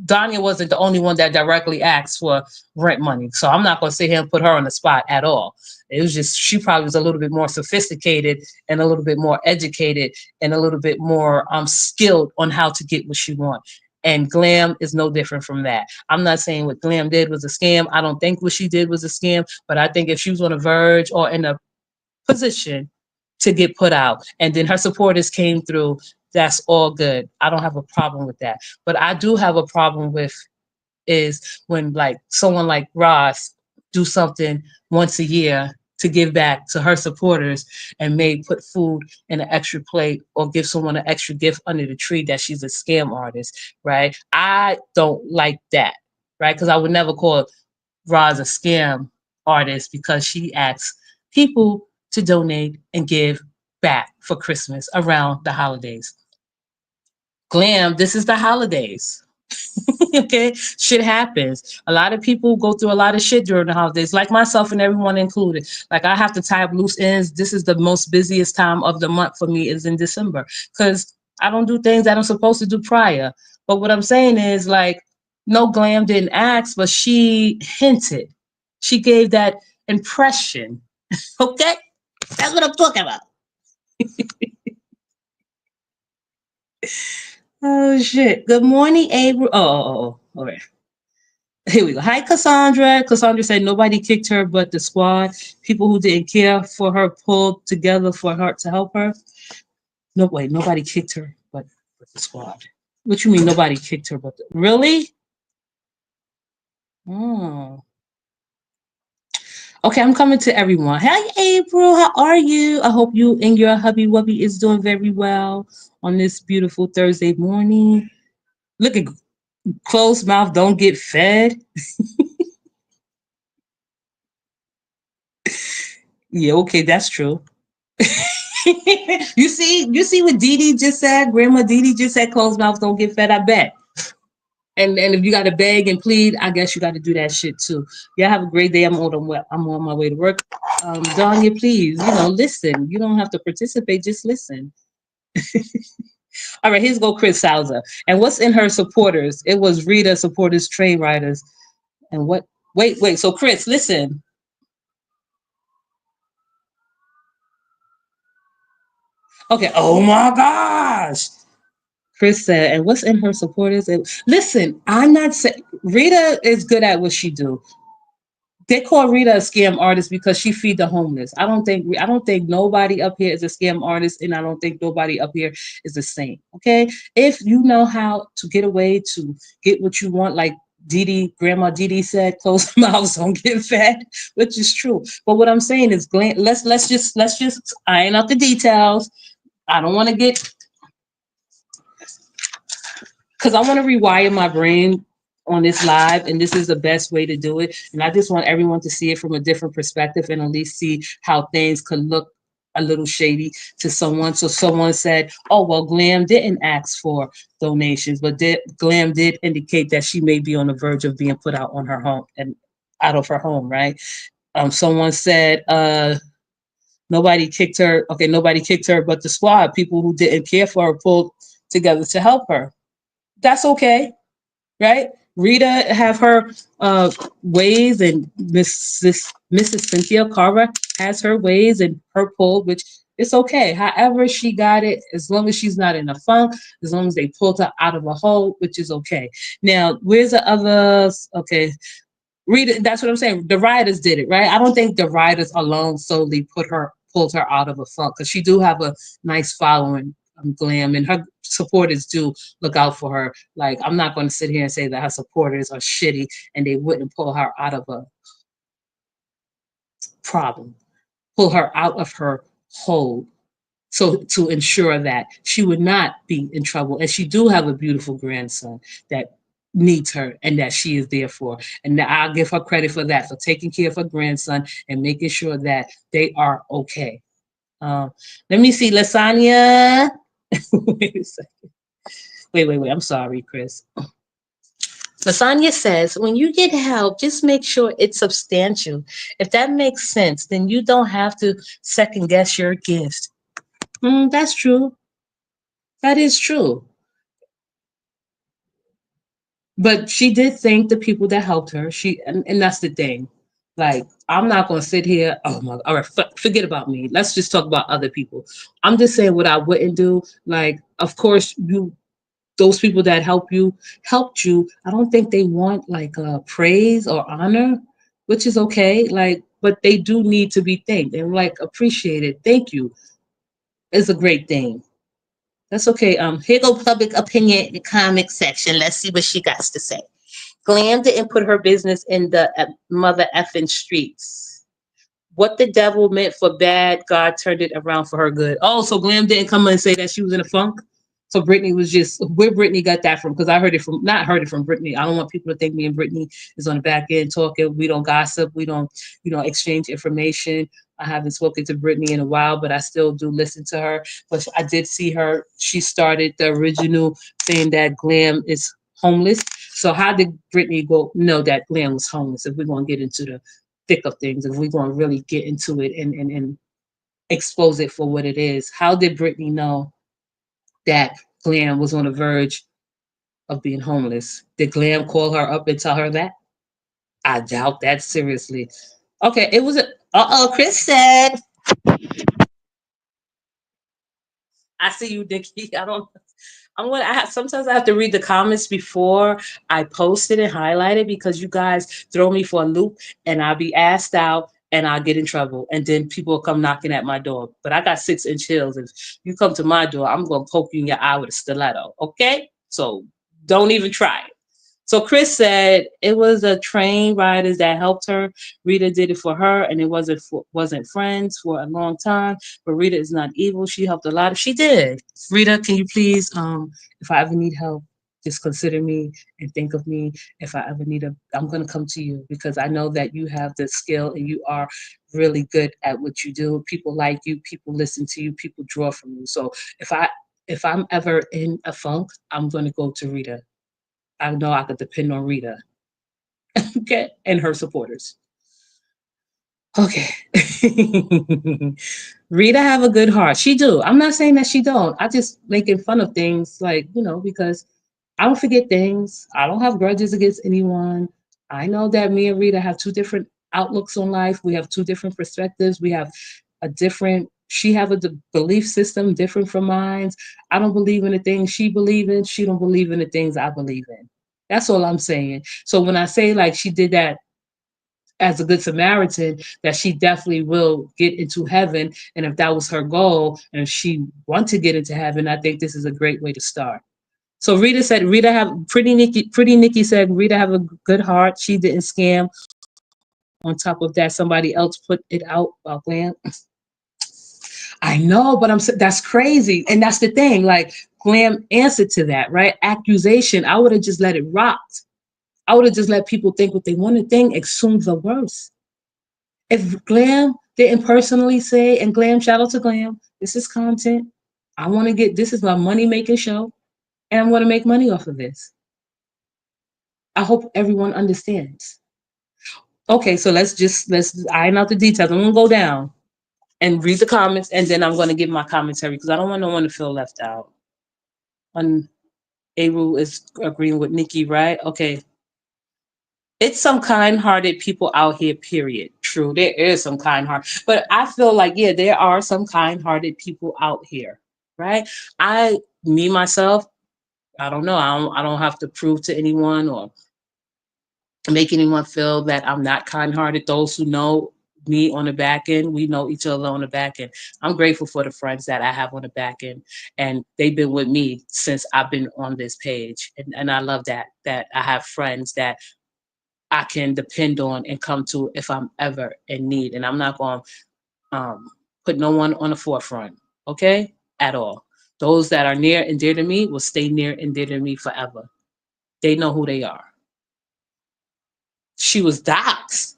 Danya wasn't the only one that directly asked for rent money. So I'm not going to sit here and put her on the spot at all. It was just she probably was a little bit more sophisticated and a little bit more educated and a little bit more skilled on how to get what she wants. And Glam is no different from that. I'm not saying what Glam did was a scam. I don't think what she did was a scam, but I think if she was on the verge or in a position to get put out and then her supporters came through, that's all good. I don't have a problem with that. But I do have a problem with is when like someone like Ross do something once a year to give back to her supporters and may put food in an extra plate or give someone an extra gift under the tree that she's a scam artist, right? I don't like that, right? Because I would never call Roz a scam artist because she asks people to donate and give back for Christmas around the holidays. Glam, this is the holidays. Okay, shit happens. A lot of people go through a lot of shit during the holidays, like myself and everyone included. Like I have to tie up loose ends. This is the most busiest time of the month for me is in December because I don't do things that I'm supposed to do prior. But what I'm saying is like, no, Glam didn't ask, but she hinted. She gave that impression. Okay, that's what I'm talking about. Oh shit. Good morning, April. All right. Here we go. Hi, Cassandra. Cassandra said nobody kicked her but the squad. People who didn't care for her pulled together for her to help her. No, wait, nobody kicked her but the squad. What you mean nobody kicked her but the really? Oh. Okay, I'm coming to everyone. Hi, April. How are you? I hope you and your hubby wubby is doing very well on this beautiful Thursday morning. Look at closed mouth, don't get fed. Yeah, okay, that's true. You see what Dee Dee just said? Grandma Dee Dee just said closed mouths don't get fed, I bet. And if you gotta beg and plead, I guess you gotta do that shit too. Yeah, have a great day. I'm on my way to work. Danya, please, listen. You don't have to participate, just listen. All right, here's go Chris Salza. And what's in her supporters? It was Rita supporters, train riders. And what wait, so Chris, listen. Okay, oh my gosh. Chris said, and what's in her supporters? Listen, I'm not saying Rita is good at what she do. They call Rita a scam artist because she feed the homeless. I don't think nobody up here is a scam artist, and I don't think nobody up here is a saint. Okay, if you know how to get away to get what you want, like Grandma Didi said, close mouths don't get fed, which is true. But what I'm saying is, Glenn, let's just iron out the details. I don't want to get because I want to rewire my brain on this live, and this is the best way to do it. And I just want everyone to see it from a different perspective and at least see how things could look a little shady to someone. So someone said, "Oh well, Glam didn't ask for donations, but Glam did indicate that she may be on the verge of being put out on her home and out of her home." Right? Someone said, "Nobody kicked her." Okay, nobody kicked her, but the squad, people who didn't care for her, pulled together to help her. That's okay, right? Rita have her ways, and Mrs. Cynthia Carver has her ways and her pull, which it's okay. However, she got it, as long as she's not in a funk, as long as they pulled her out of a hole, which is okay. Now, where's the others? Okay, Rita, that's what I'm saying. The rioters did it, right? I don't think the rioters alone solely pulled her out of a funk because she do have a nice following, Glam, and her supporters do look out for her. Like I'm not going to sit here and say that her supporters are shitty and they wouldn't pull her out of a problem, pull her out of her hold. So to ensure that she would not be in trouble. And she do have a beautiful grandson that needs her and that she is there for. And I'll give her credit for that, for taking care of her grandson and making sure that they are okay. Um, Let me see, Lasagna. Wait a second. Wait. I'm sorry, Chris. Lasagna says, when you get help, just make sure it's substantial. If that makes sense, then you don't have to second guess your gifts. That's true. That is true. But she did thank the people that helped her. And that's the thing. Like, I'm not gonna sit here. Oh my, all right, forget about me. Let's just talk about other people. I'm just saying what I wouldn't do. Like, of course, those people that helped you. I don't think they want like praise or honor, which is okay. Like, but they do need to be thanked and like appreciated. Thank you is a great thing. That's okay. Here go public opinion in the comic section. Let's see what she got to say. Glam didn't put her business in the mother effing streets. What the devil meant for bad, God turned it around for her good. Oh, so Glam didn't come and say that she was in a funk? So Britney was just where Britney got that from? Because I heard it from not heard it from Britney. I don't want people to think me and Britney is on the back end talking. We don't gossip. We don't, exchange information. I haven't spoken to Britney in a while, but I still do listen to her. But I did see her. She started the original saying that Glam is homeless. So how did Britney go know that Glam was homeless? If we're gonna get into the thick of things, if we're gonna really get into it and expose it for what it is, how did Britney know that Glam was on the verge of being homeless? Did Glam call her up and tell her that? I doubt that seriously. Okay, it was a. Chris said, "I see you, Dickie." I don't. I'm gonna. Sometimes I have to read the comments before I post it and highlight it because you guys throw me for a loop, and I'll be asked out, and I'll get in trouble, and then people will come knocking at my door. But I got 6-inch heels. If you come to my door, I'm gonna poke you in your eye with a stiletto. Okay, so don't even try it. So Chris said it was the train riders that helped her. Rita did it for her, and it wasn't friends for a long time. But Rita is not evil. She helped a lot. She did. Rita, can you please, if I ever need help, just consider me and think of me. If I ever need I'm gonna come to you because I know that you have the skill and you are really good at what you do. People like you. People listen to you. People draw from you. So if I'm ever in a funk, I'm gonna go to Rita. I know I could depend on Rita, okay, and her supporters. Okay. Rita have a good heart. She do. I'm not saying that she don't. I just making fun of things like, because I don't forget things. I don't have grudges against anyone. I know that me and Rita have two different outlooks on life. We have two different perspectives. We have a different she have a belief system different from mine. I don't believe in the things she believe in. She don't believe in the things I believe in. That's all I'm saying. So when I say like she did that as a good Samaritan, that she definitely will get into heaven. And if that was her goal and if she wants to get into heaven, I think this is a great way to start. So Rita said, Rita have pretty Nikki said, Rita have a good heart. She didn't scam. On top of that, somebody else put it out about Glam. I know, but that's crazy. And that's the thing. Like Glam answered to that, right? Accusation. I would have just let it rock. I would have just let people think what they want to think, assume the worst. If Glam didn't personally say, and Glam, shout out to Glam, this is content. This is my money making show, and I'm going to make money off of this. I hope everyone understands. Okay, so let's iron out the details. I'm going to go down and read the comments, and then I'm going to give my commentary because I don't want no one to feel left out. Aru is agreeing with Nikki, right? Okay. It's some kind-hearted people out here, period. True, there is some kind-hearted. But I feel like, yeah, there are some kind-hearted people out here, right? Myself, I don't know. I don't have to prove to anyone or make anyone feel that I'm not kind-hearted. Those who know me on the back end, we know each other on the back end. I'm grateful for the friends that I have on the back end, and they've been with me since I've been on this page, and I love that I have friends that I can depend on and come to if I'm ever in need. And I'm not going to put no one on the forefront, okay? At all. Those that are near and dear to me will stay near and dear to me forever. They know who they are. She was doxxed.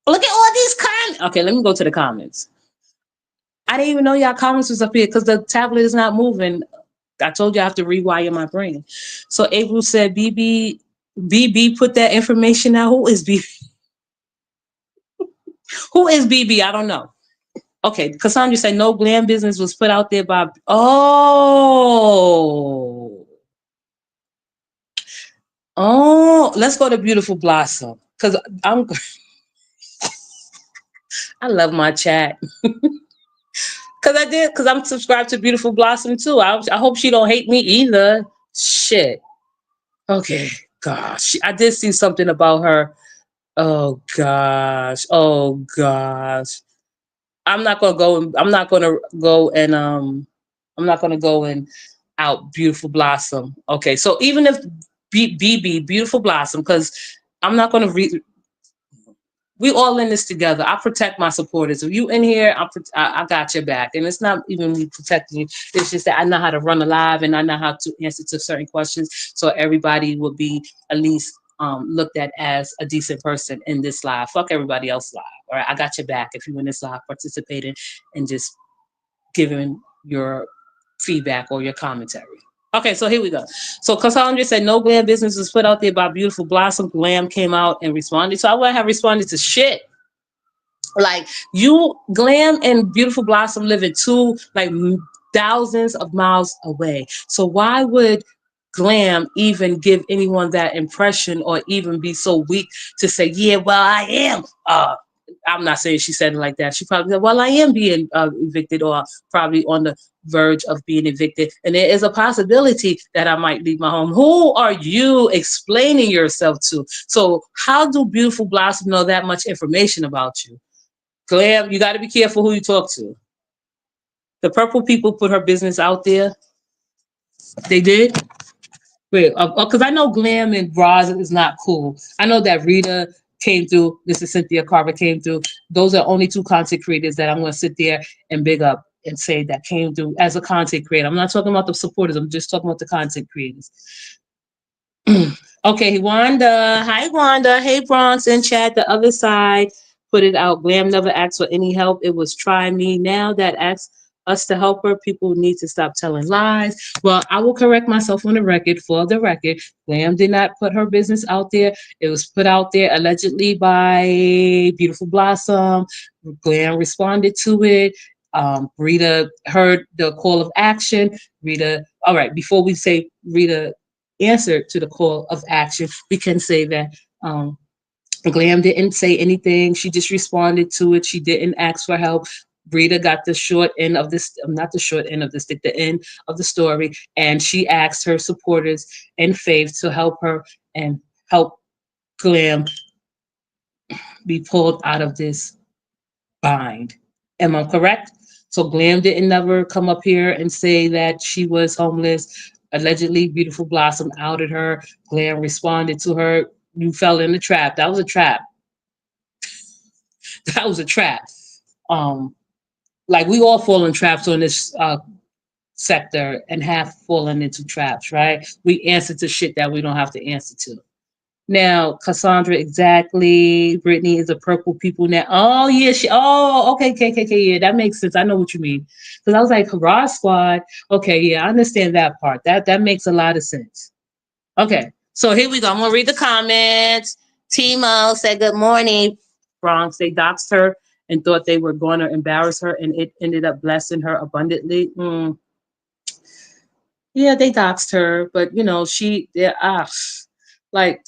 Look at all these comments. Okay, let me go to the comments. I didn't even know y'all comments was up here because the tablet is not moving. I told you I have to rewire my brain. So April said, BB put that information out. Who is BB? Who is BB? I don't know. Okay, Cassandra said no glam business was put out there by. Oh, let's go to Beautiful Blossom because I'm. I love my chat because I did because I'm subscribed to Beautiful Blossom too. I hope she don't hate me either. Shit. Okay, gosh, I did see something about her. Oh gosh. Oh gosh. I'm not gonna go. I'm not gonna go and I'm not gonna go and out Beautiful Blossom. Okay, so even if BB Beautiful Blossom, because I'm not gonna read. We all in this together. I protect my supporters. If you in here, I got your back, and it's not even me protecting you. It's just that I know how to run a live, and I know how to answer to certain questions, so everybody will be at least looked at as a decent person in this live. Fuck everybody else live. All right, I got your back if you in this live participating and just giving your feedback or your commentary. Okay, so here we go. So Cassandra said no glam business was put out there by Beautiful Blossom. Glam came out and responded. So I wouldn't have responded to shit. Like you, Glam and Beautiful Blossom live in two like thousands of miles away. So why would Glam even give anyone that impression or even be so weak to say, yeah, well, I am. I'm not saying she said it like that. She probably said, well, I am being evicted or probably on the verge of being evicted. And there is a possibility that I might leave my home. Who are you explaining yourself to? So how do Beautiful Blossom know that much information about you? Glam, you got to be careful who you talk to. The purple people put her business out there. They did? Wait, because I know Glam and Roz is not cool. I know that Rita came through. This is Cynthia Carver came through. Those are only two content creators that I'm going to sit there and big up and say that came through as a content creator. I'm not talking about the supporters. I'm just talking about the content creators. Okay, Wanda. Hi, Wanda. Hey, Bronx in chat. The other side put it out. Glam never asked for any help. It was try me. Now that asks us to help her, people need to stop telling lies. Well, I will correct myself on the record. For the record, Glam did not put her business out there. It was put out there allegedly by Beautiful Blossom. Glam responded to it. Rita heard the call of action. Rita, all right, before we say Rita answer to the call of action, we can say that Glam didn't say anything. She just responded to it. She didn't ask for help. Rita got the short end of this, not the short end of the stick, the end of the story. And she asked her supporters and Faith to help her and help Glam be pulled out of this bind. Am I correct? So Glam didn't never come up here and say that she was homeless. Allegedly, Beautiful Blossom outed her. Glam responded to her. You fell in the trap. That was a trap. That was a trap. Um, like we all fall in traps on this sector and have fallen into traps, right? We answer to shit that we don't have to answer to. Now, Cassandra, exactly. Brittany is a purple people now. Oh yeah, she. Oh, okay, okay. Yeah, that makes sense. I know what you mean. Because I was like, Hurrah Squad. Okay, yeah, I understand that part. That makes a lot of sense. Okay, so here we go. I'm gonna read the comments. Timo said, "Good morning, Bronx." They doxed her and thought they were going to embarrass her, and it ended up blessing her abundantly. Yeah, they doxed her, but you know, like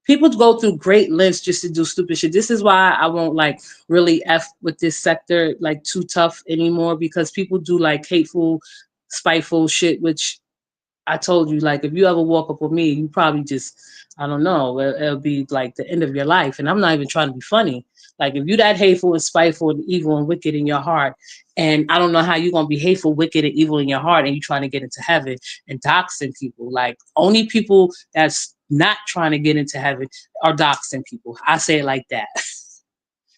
people go through great lengths just to do stupid shit. This is why I won't like really F with this sector like too tough anymore because people do like hateful, spiteful shit, which I told you, like, if you ever walk up with me, you probably just, I don't know, it'll be like the end of your life. And I'm not even trying to be funny. Like, if you that hateful and spiteful and evil and wicked in your heart, and I don't know how you're going to be hateful, wicked, and evil in your heart, and you're trying to get into heaven and doxing people. Like, only people that's not trying to get into heaven are doxing people. I say it like that.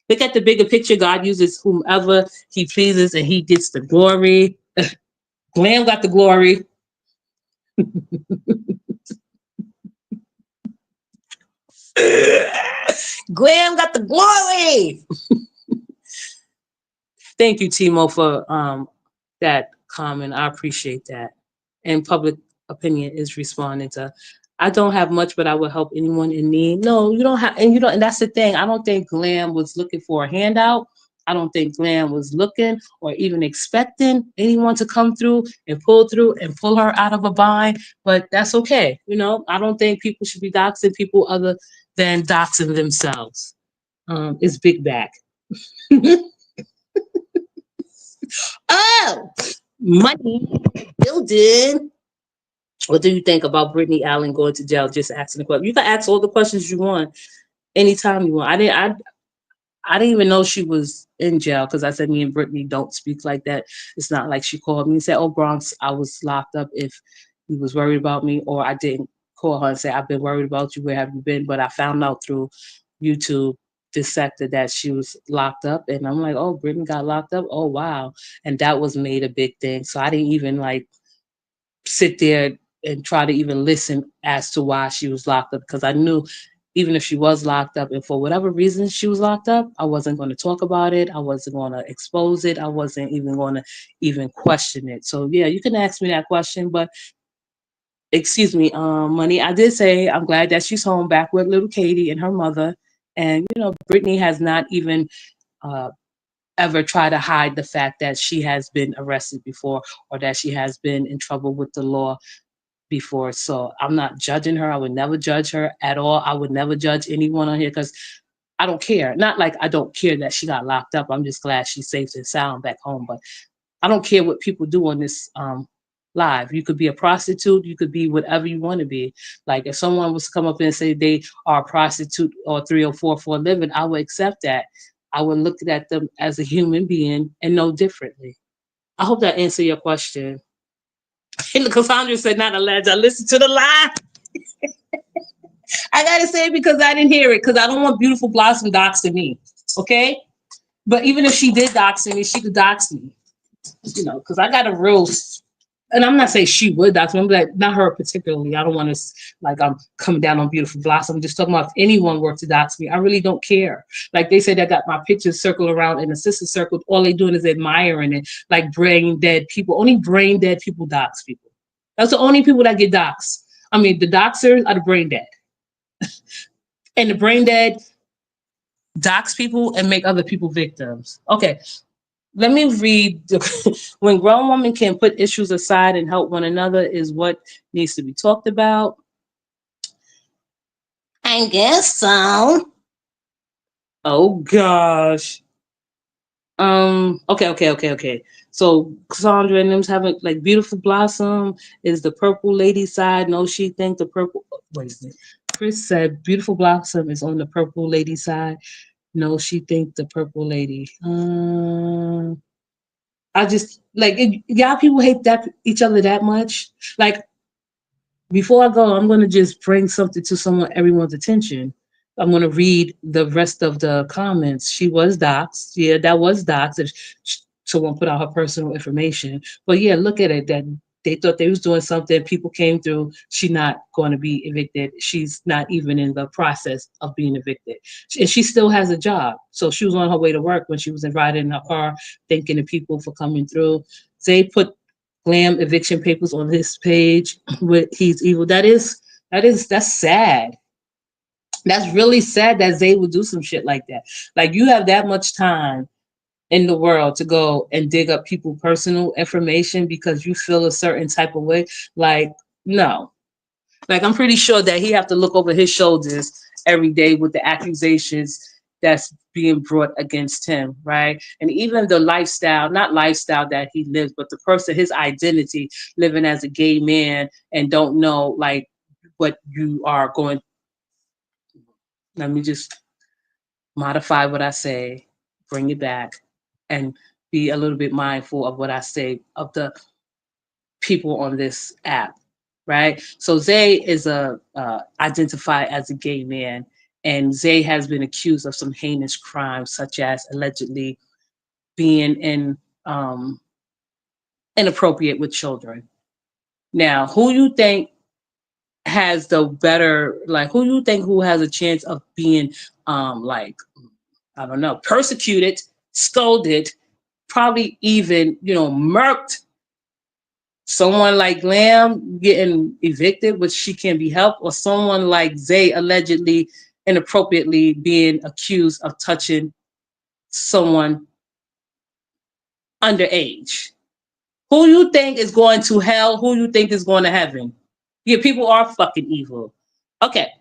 Look at the bigger picture. God uses whomever he pleases and he gets the glory. Glam got the glory. Glam got the glory. Thank you, Timo, for that comment. I appreciate that. And public opinion is responding to. I don't have much, but I will help anyone in need. No, you don't have, and you don't. And that's the thing. I don't think Glam was looking for a handout. I don't think Glam was looking or even expecting anyone to come through and pull her out of a bind. But that's okay. I don't think people should be doxing people other than doxing themselves. It's big back. Oh, money building. What do you think about Britney Allen going to jail? Just asking the question. You can ask all the questions you want anytime you want. I didn't even know she was in jail because I said me and Brittany don't speak like that. It's not like she called me and said, "Oh, Bronx, I was locked up." If you was worried about me, or I didn't call her and say, "I've been worried about you. Where have you been?" But I found out through YouTube this sector that she was locked up, and I'm like, "Oh, Brittany got locked up. Oh, wow!" And that was made a big thing. So I didn't even like sit there and try to even listen as to why she was locked up because I knew even if she was locked up and for whatever reason she was locked up, I wasn't going to talk about it. I wasn't going to expose it. I wasn't even going to even question it. So yeah, you can ask me that question, but excuse me, money. I did say I'm glad that she's home back with little Katie and her mother. And Brittany has not even uh, ever tried to hide the fact that she has been arrested before or that she has been in trouble with the law before. So I'm not judging her. I would never judge her at all. I would never judge anyone on here because I don't care. Not like I don't care that she got locked up. I'm just glad she's safe and sound back home. But I don't care what people do on this live. You could be a prostitute. You could be whatever you want to be. Like if someone was to come up and say they are a prostitute or 304 for a living, I would accept that. I would look at them as a human being and know differently. I hope that answered your question. And Cassandra said, not alleged. I listened to the live. I gotta say it because I didn't hear it because I don't want Beautiful Blossom doxing me. Okay? But even if she did dox me, she could dox me. Because I got a real, and I'm not saying she would dox me, but not her particularly. I don't want to, like, I'm coming down on Beautiful Blossom. I'm just talking about if anyone were to dox me. I really don't care. Like they said, I got my pictures circled around in the sister circle. All they doing is admiring it, like brain dead people. Only brain dead people dox people. That's the only people that get doxed. I mean, the doxers are the brain dead. And the brain dead dox people and make other people victims. Okay, let me read. When grown women can put issues aside and help one another is what needs to be talked about. I guess so. Oh gosh. Okay. So Cassandra and them's having like Beautiful Blossom is the purple lady side. No, she think the purple. Wait a minute. Chris said Beautiful Blossom is on the purple lady side. No, she think the purple lady. I just like y'all people hate that each other that much. Like before I go, I'm gonna just bring something to everyone's attention. I'm gonna read the rest of the comments. She was doxxed. Yeah, that was doxxed. If someone put out her personal information, but yeah, look at it. That they thought they was doing something. People came through. She's not going to be evicted. She's not even in the process of being evicted, and she still has a job. So she was on her way to work when she was riding in her car, thanking the people for coming through. They put Glam eviction papers on his page with he's evil. That's sad. That's really sad that Zay would do some shit like that. Like you have that much time in the world to go and dig up people's personal information because you feel a certain type of way. Like, no. Like I'm pretty sure that he have to look over his shoulders every day with the accusations that's being brought against him, right? And even the lifestyle, not lifestyle that he lives, but the person, his identity, living as a gay man and don't know like what you are going. Let me just modify what I say, bring it back, and be a little bit mindful of what I say of the people on this app, right? So Zay is identified as a gay man, And Zay has been accused of some heinous crimes, such as allegedly being um, inappropriate with children. Now, who you think has the better, like, who you think who has a chance of being, like, I don't know, persecuted, scolded, probably even, murked? Someone like Glam getting evicted, which she can be helped, or someone like Zay allegedly inappropriately being accused of touching someone underage? Who you think is going to hell? Who you think is going to heaven? Yeah, people are fucking evil. Okay.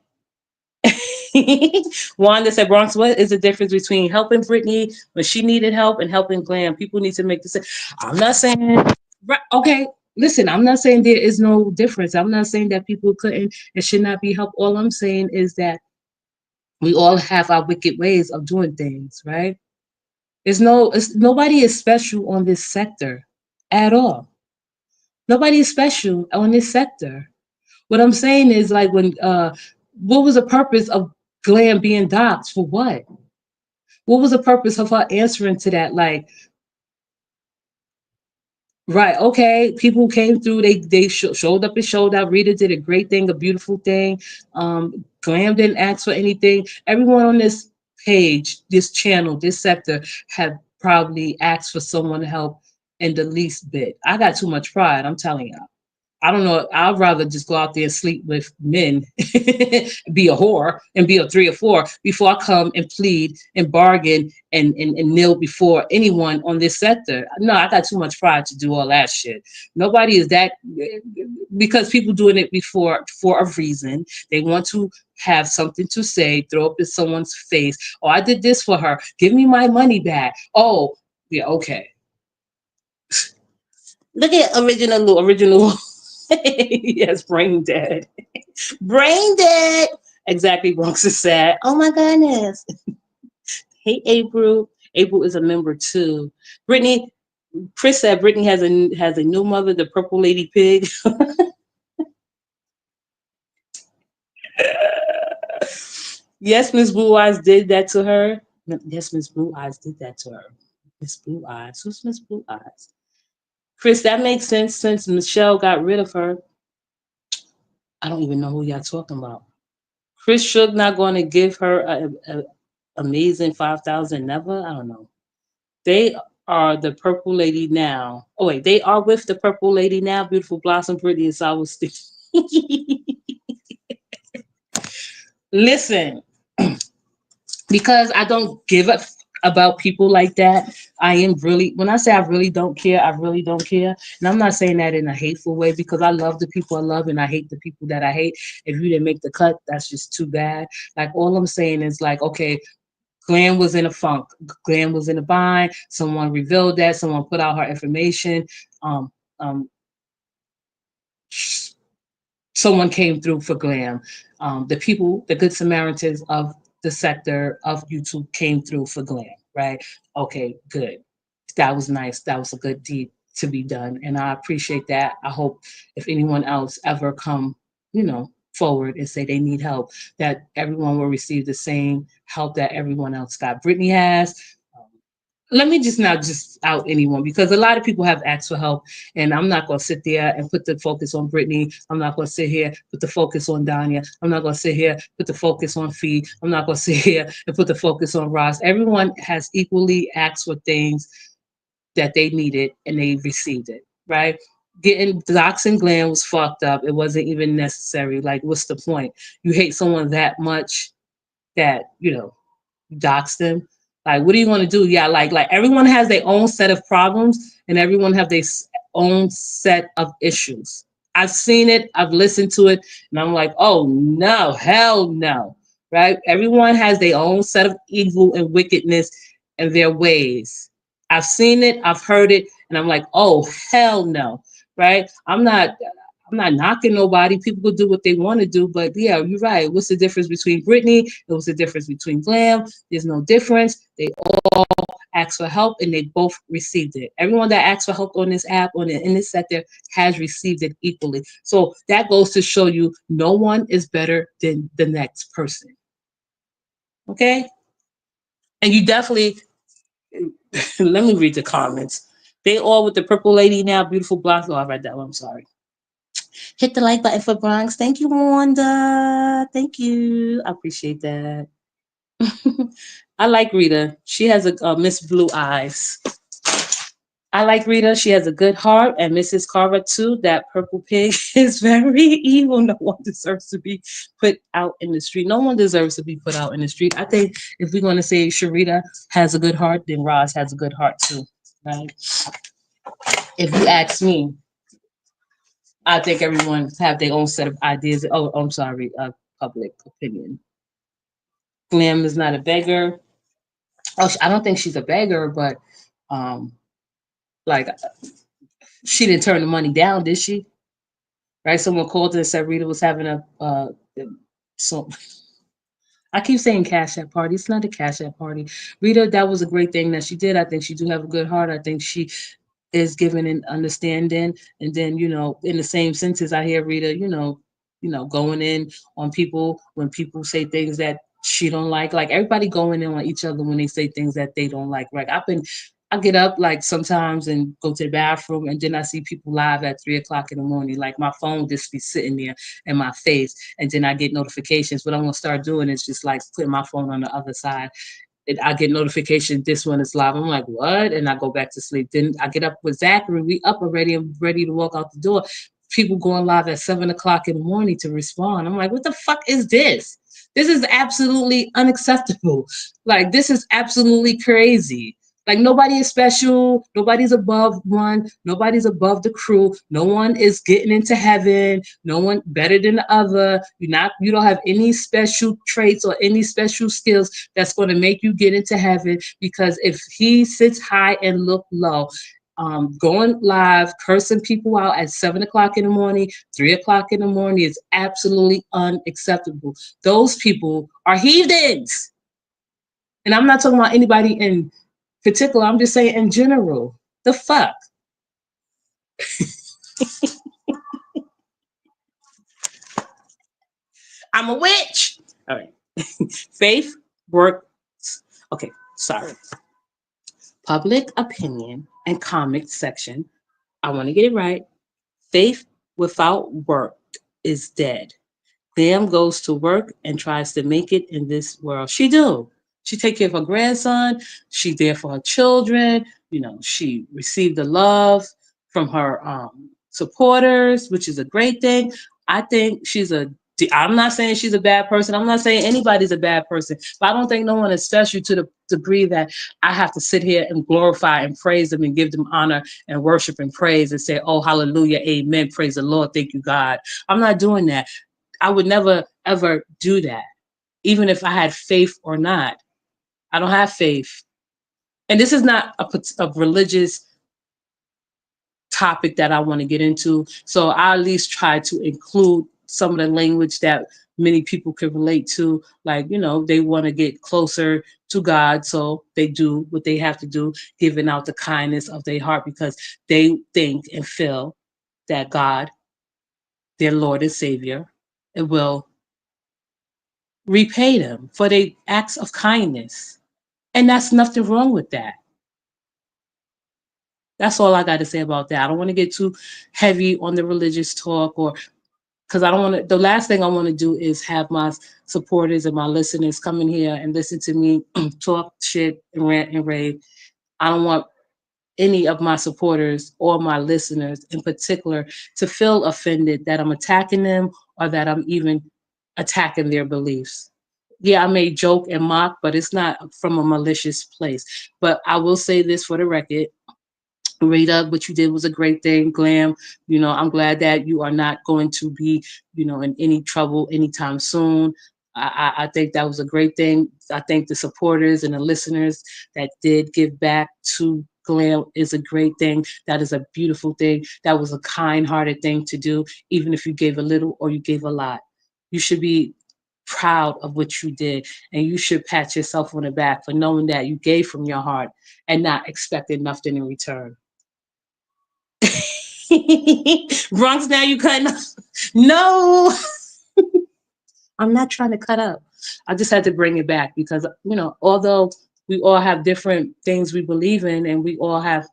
Wanda said, Bronx, what is the difference between helping Britney when she needed help and helping Glam? People need to make this. I'm not saying, right, okay, listen, I'm not saying there is no difference. I'm not saying that people couldn't and should not be helped. All I'm saying is that we all have our wicked ways of doing things, right? Nobody is special on this sector at all. Nobody is special on this sector. What I'm saying is like what was the purpose of Glam being doxxed for what? What was the purpose of her answering to that? Like, right, okay, people came through, showed up and showed out. Rita did a great thing, a beautiful thing. Glam didn't ask for anything. Everyone on this page, this channel, this sector have probably asked for someone to help in the least bit. I got too much pride, I'm telling you. I don't know. I'd rather just go out there and sleep with men, be a whore, and be a 3 or 4 before I come and plead and bargain and kneel before anyone on this sector. No, I got too much pride to do all that shit. Nobody is that, because people doing it before for a reason. They want to have something to say, throw up in someone's face. Oh, I did this for her. Give me my money back. Oh, yeah, okay. Look at original. Yes, brain dead. Brain dead. Exactly, Bronx is sad. Oh my goodness. Hey, April. April is a member too. Brittany, Chris said Brittany has a new mother, the purple lady pig. Yes, Miss Blue Eyes did that to her. Yes, Miss Blue Eyes did that to her. Miss Blue Eyes. Who's Miss Blue Eyes? Chris, that makes sense since Michelle got rid of her. I don't even know who y'all talking about. Chris Shook not going to give her a amazing 5,000. Never. I don't know. They are the purple lady now. Oh wait, they are with the purple lady now. Beautiful Blossom, Pretty and Sour Stick. Listen, because I don't give a about people like that. I am really, when I say I really don't care, I really don't care. And I'm not saying that in a hateful way, because I love the people I love and I hate the people that I hate. If you didn't make the cut, that's just too bad. Like, all I'm saying is like, okay, Glam was in a funk. Glam was in a bind. Someone revealed that. Someone put out her information. Um, um, Someone came through for Glam. The people, the good Samaritans of the sector of YouTube came through for Glam, right? Okay, good. That was nice. That was a good deed to be done. And I appreciate that. I hope if anyone else ever come, forward and say they need help, that everyone will receive the same help that everyone else got. Brittany has. Let me just not just out anyone, because a lot of people have asked for help, and I'm not going to sit there and put the focus on Brittany. I'm not going to sit here put the focus on Danya. I'm not going to sit here put the focus on Fee. I'm not going to sit here and put the focus on Ross. Everyone has equally asked for things that they needed and they received it, right? Getting Doxxing Glam was fucked up. It wasn't even necessary. Like, what's the point? You hate someone that much that dox them. Like, what do you want to do? Yeah, like everyone has their own set of problems and everyone have their own set of issues. I've seen it, I've listened to it, and I'm like, oh no, hell no. Right? Everyone has their own set of evil and wickedness and their ways. I've seen it, I've heard it, and I'm like, oh hell no. Right? I'm not knocking nobody. People could do what they want to do, but yeah, you're right. What's the difference between Britney? What's the difference between Glam? There's no difference. They all asked for help and they both received it. Everyone that asked for help on this app, in this sector, has received it equally. So that goes to show you no one is better than the next person. Okay, and you definitely let me read the comments. They all with the purple lady now, beautiful blonde. Oh, I read that one. I'm sorry. Hit the like button for Bronx. Thank you, Wanda. Thank you. I appreciate that. I like Rita. She has a Miss Blue Eyes. I like Rita. She has a good heart. And Mrs. Carver, too. That purple pig is very evil. No one deserves to be put out in the street. No one deserves to be put out in the street. I think if we're going to say Sharita has a good heart, then Roz has a good heart, too. Right? If you ask me, I think everyone have their own set of ideas. Oh, I'm sorry. Public opinion. Glam is not a beggar. Oh, I don't think she's a beggar, but um, like she didn't turn the money down, did she? Right? Someone called and said Rita was having a so I keep saying cash app party. It's not a cash app party. Rita, that was a great thing that she did. I think she do have a good heart. I think she is giving an understanding. And then, in the same sentence, I hear Rita, going in on people when people say things that she don't like everybody going in on each other when they say things that they don't like. Right. I get up like sometimes and go to the bathroom and then I see people live at 3 o'clock in the morning. Like my phone just be sitting there in my face and then I get notifications. What I'm gonna start doing is just like putting my phone on the other side. I get notification this one is live. I'm like, what? And I go back to sleep. Then I get up with Zachary. We up already and ready to walk out the door. People going live at 7 o'clock in the morning to respond. I'm like, what the fuck is this? This is absolutely unacceptable. Like, this is absolutely crazy. Like, nobody is special. Nobody's above one. Nobody's above the crew. No one is getting into heaven. No one better than the other. You don't have any special traits or any special skills that's going to make you get into heaven, because if he sits high and look low, going live, cursing people out at 7 o'clock in the morning, 3 o'clock in the morning is absolutely unacceptable. Those people are heathens. And I'm not talking about anybody in particular. I'm just saying in general. The fuck? I'm a witch. All right. Faith works. Okay, sorry. Public opinion and comment section. I want to get it right. Faith without work is dead. Glam goes to work and tries to make it in this world. She do. She take care of her grandson. She there for her children. She received the love from her supporters, which is a great thing. I think I'm not saying she's a bad person. I'm not saying anybody's a bad person, but I don't think no one is special to the degree that I have to sit here and glorify and praise them and give them honor and worship and praise and say, oh, hallelujah, amen, praise the Lord, thank you, God. I'm not doing that. I would never, ever do that, even if I had faith or not. I don't have faith. And this is not a religious topic that I want to get into. So I at least try to include some of the language that many people can relate to. Like, they want to get closer to God. So they do what they have to do, giving out the kindness of their heart because they think and feel that God, their Lord and Savior, it will repay them for their acts of kindness. And that's nothing wrong with that. That's all I got to say about that. I don't want to get too heavy on the religious talk, or because I don't want to. The last thing I want to do is have my supporters and my listeners come in here and listen to me talk shit and rant and rave. I don't want any of my supporters or my listeners in particular to feel offended that I'm attacking them or that I'm even attacking their beliefs. Yeah, I may joke and mock, but it's not from a malicious place. But I will say this for the record. Rita, what you did was a great thing. Glam, I'm glad that you are not going to be, in any trouble anytime soon. I think that was a great thing. I think the supporters and the listeners that did give back to Glam is a great thing. That is a beautiful thing. That was a kind-hearted thing to do, even if you gave a little or you gave a lot. You should be proud of what you did, and you should pat yourself on the back for knowing that you gave from your heart and not expecting nothing in return. Bronx, now you cutting up. No, I'm not trying to cut up. I just had to bring it back because, although we all have different things we believe in, and we all have,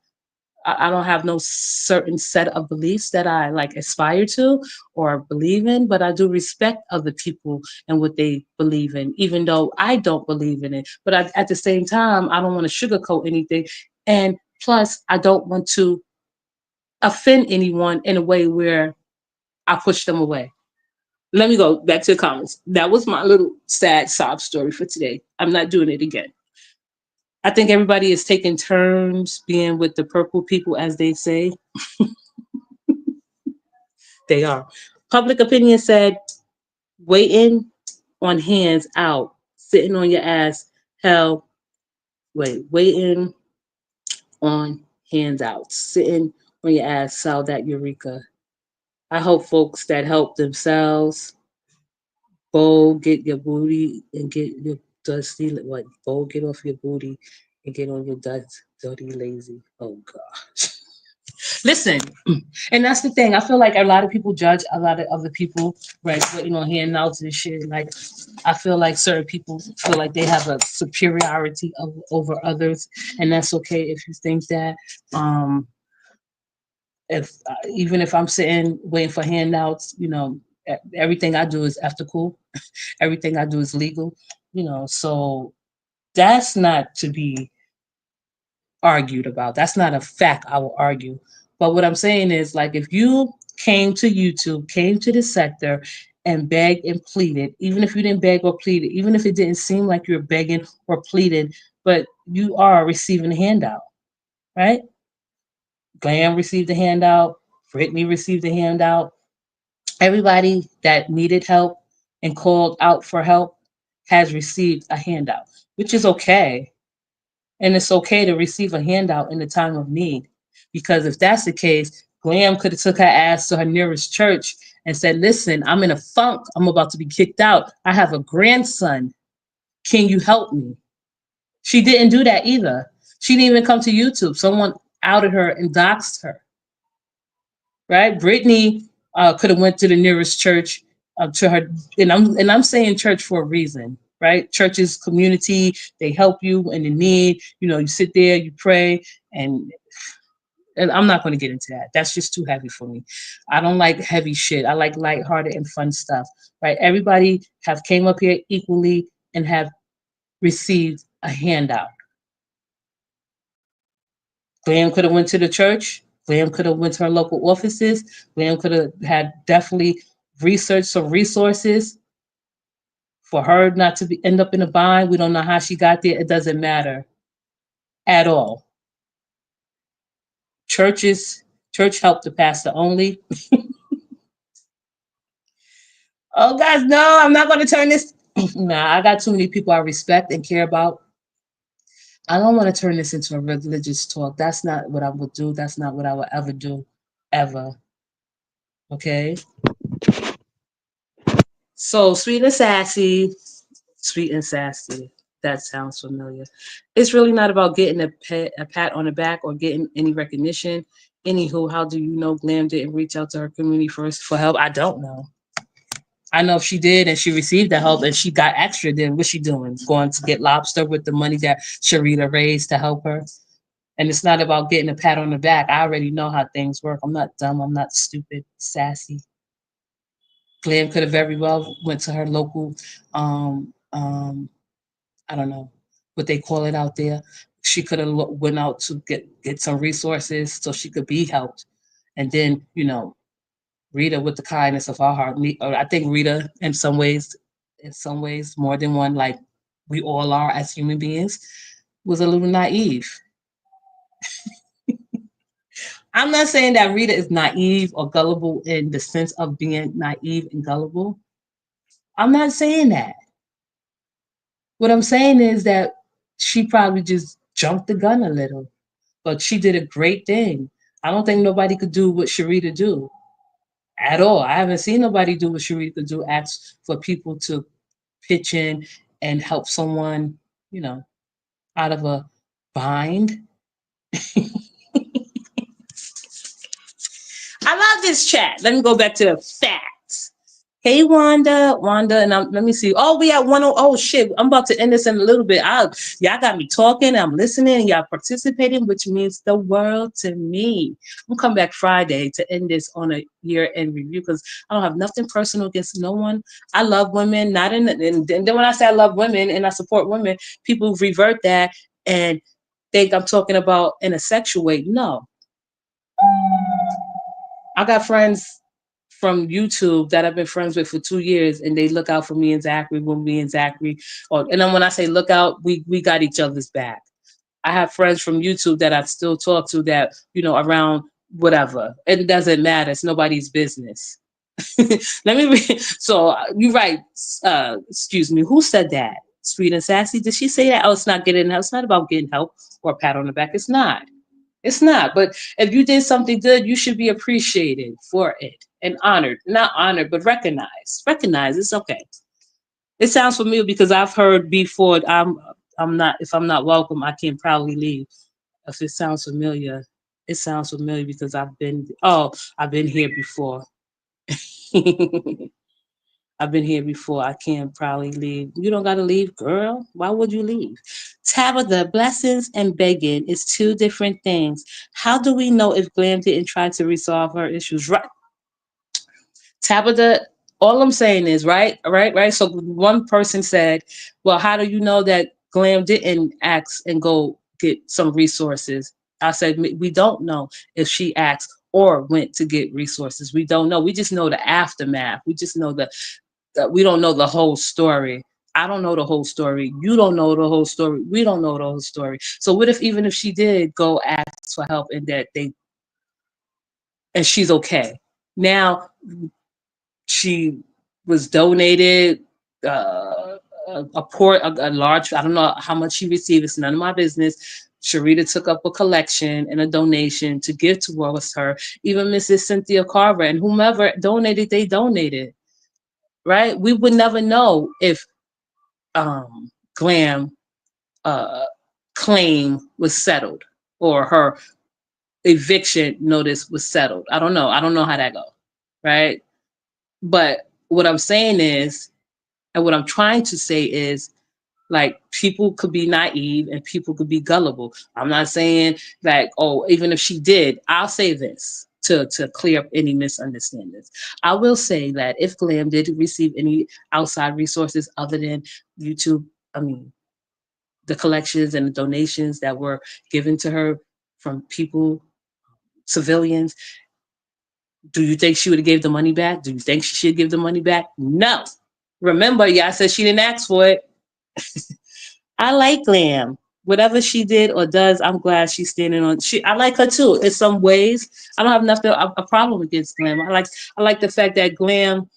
I don't have no certain set of beliefs that I like aspire to or believe in, but I do respect other people and what they believe in, even though I don't believe in it. But at the same time, I don't want to sugarcoat anything. And plus, I don't want to offend anyone in a way where I push them away. Let me go back to the comments. That was my little sad sob story for today. I'm not doing it again. I think everybody is taking turns being with the purple people, as they say. They are. Public opinion said, waiting on hands out, sitting on your ass. Hell, waiting on hands out, sitting on your ass. Sell that Eureka. I hope folks that help themselves, bold, get your booty and get your dusty, what, bold, get off your booty and get on your dirty, lazy. Oh, God. Listen, and that's the thing. I feel like a lot of people judge a lot of other people, right? Waiting on handouts and shit. Like, I feel like certain people feel like they have a superiority over others, and that's okay if you think that. Um, if even if I'm sitting waiting for handouts, everything I do is ethical. Everything I do is legal. So that's not to be argued about. That's not a fact I will argue. But what I'm saying is, like, if you came to YouTube, came to the sector and begged and pleaded, even if you didn't beg or plead, even if it didn't seem like you were begging or pleading, but you are receiving a handout, right? Glam received a handout, Britney received a handout. Everybody that needed help and called out for help has received a handout, which is okay. And it's okay to receive a handout in the time of need. Because if that's the case, Glam could have took her ass to her nearest church and said, listen, I'm in a funk. I'm about to be kicked out. I have a grandson. Can you help me? She didn't do that either. She didn't even come to YouTube. Someone outed her and doxed her. Right? Brittany could have went to the nearest church to her, and I'm saying church for a reason, right? Churches, community, they help you in the need. You sit there, you pray, and I'm not going to get into that. That's just too heavy for me. I don't like heavy shit. I like lighthearted and fun stuff, right? Everybody have came up here equally and have received a handout. Graham could have went to the church. Graham could have went to her local offices. Graham could have had definitely researched some resources for her not to end up in a bind. We don't know how she got there. It doesn't matter at all. Church help the pastor only. Oh, guys, no, I'm not going to turn this. Nah, I got too many people I respect and care about. I don't want to turn this into a religious talk. That's not what I would do. That's not what I would ever do, ever. Okay? So, sweet and sassy. That sounds familiar. It's really not about getting a pat on the back or getting any recognition. Anywho, how do you know Glam didn't reach out to her community first for help? I don't know. I know if she did and she received the help and she got extra, then what's she doing? Going to get lobster with the money that Sharita raised to help her? And it's not about getting a pat on the back. I already know how things work. I'm not dumb. I'm not stupid, sassy. Glam could have very well went to her local, I don't know what they call it out there. She could have went out to get some resources so she could be helped, and then Rita, with the kindness of our heart, I think Rita, in some ways, more than one, like we all are as human beings, was a little naive. I'm not saying that Rita is naive or gullible in the sense of being naive and gullible. I'm not saying that. What I'm saying is that she probably just jumped the gun a little, but she did a great thing. I don't think nobody could do what Sharita do at all. I haven't seen nobody do what Sharita could do, ask for people to pitch in and help someone, you know, out of a bind. I love this chat. Let me go back to the facts. Hey Wanda, Wanda, and let me see. Oh, we at 10. Oh shit, I'm about to end this in a little bit. Y'all got me talking. I'm listening. And y'all participating, which means the world to me. I'm come back Friday to end this on a year end review because I don't have nothing personal against no one. I love women, not in. And then when I say I love women and I support women, people revert that and think I'm talking about in a sexual way. No, I got friends from YouTube that I've been friends with for 2 years, and they look out for me and Zachary when me and Zachary, or and then when I say look out, we got each other's back. I have friends from YouTube that I still talk to that around whatever. It doesn't matter. It's nobody's business. Let me read. So you're right. Excuse me. Who said that? Sweet and sassy. Did she say that? Oh, it's not getting help. It's not about getting help or a pat on the back. It's not. It's not. But if you did something good, you should be appreciated for it and honored. Not honored, but recognized. Recognized. It's okay. It sounds familiar because I've heard before. I'm not. If I'm not welcome, I can probably leave. If it sounds familiar, it sounds familiar because I've been. Oh, I've been here before. I've been here before. I can't probably leave. You don't gotta leave, girl. Why would you leave? Tabitha, blessings and begging is two different things. How do we know if Glam didn't try to resolve her issues? Right, Tabitha. All I'm saying is right. So one person said, "Well, how do you know that Glam didn't ask and go get some resources?" I said, "We don't know if she asked or went to get resources. We don't know. We just know the aftermath. We just know we don't know the whole story. I don't know the whole story. You don't know the whole story. We don't know the whole story. So what if even if she did go ask for help and she's okay? Now she was donated a large. I don't know how much she received. It's none of my business. Sharita took up a collection and a donation to give towards her. Even Mrs. Cynthia Carver and whomever donated, they donated. Right? We would never know if Glam uh, claim was settled or her eviction notice was settled. I don't know. I don't know how that goes. Right? But what I'm saying is, and what I'm trying to say is, like, people could be naive and people could be gullible. I'm not saying like, oh, even if she did, I'll say this to clear up any misunderstandings. I will say that if Glam did receive any outside resources other than YouTube, I mean, the collections and the donations that were given to her from people, civilians, do you think she would have gave the money back? Do you think she should give the money back? No. Remember, y'all said she didn't ask for it. I like Glam. Whatever she did or does, I'm glad she's standing on. I like her too. In some ways, I don't have nothing a problem against Glam. I like the fact that Glam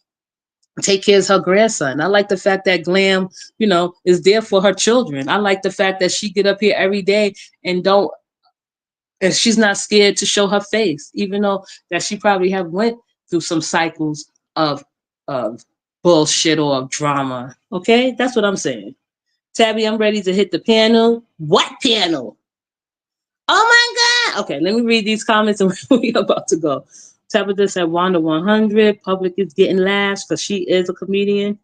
take care of her grandson. I like the fact that Glam, is there for her children. I like the fact that she get up here every day and don't, and she's not scared to show her face, even though that she probably have went through some cycles of bullshit or of drama. Okay, that's what I'm saying. Tabby, I'm ready to hit the panel. What panel? Oh my God. Okay, let me read these comments and we're about to go. Tabitha said Wanda 100. Public is getting laughs because she is a comedian.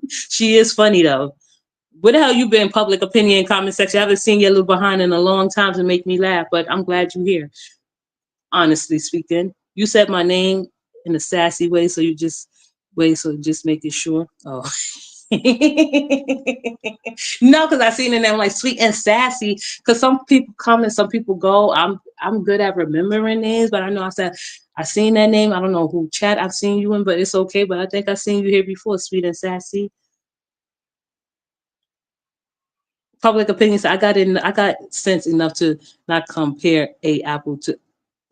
She is funny though. Where the hell you been, public opinion comment section? I haven't seen your little behind in a long time to make me laugh, but I'm glad you're here. Honestly speaking, you said my name in a sassy way, so you just making sure. Oh. No, because I seen it and I'm like sweet and sassy. Because some people come and some people go. I'm good at remembering names, but I know I seen that name. I don't know who chat I've seen you in, but it's okay. But I think I've seen you here before, sweet and sassy. Public opinions. I got sense enough to not compare a apple to.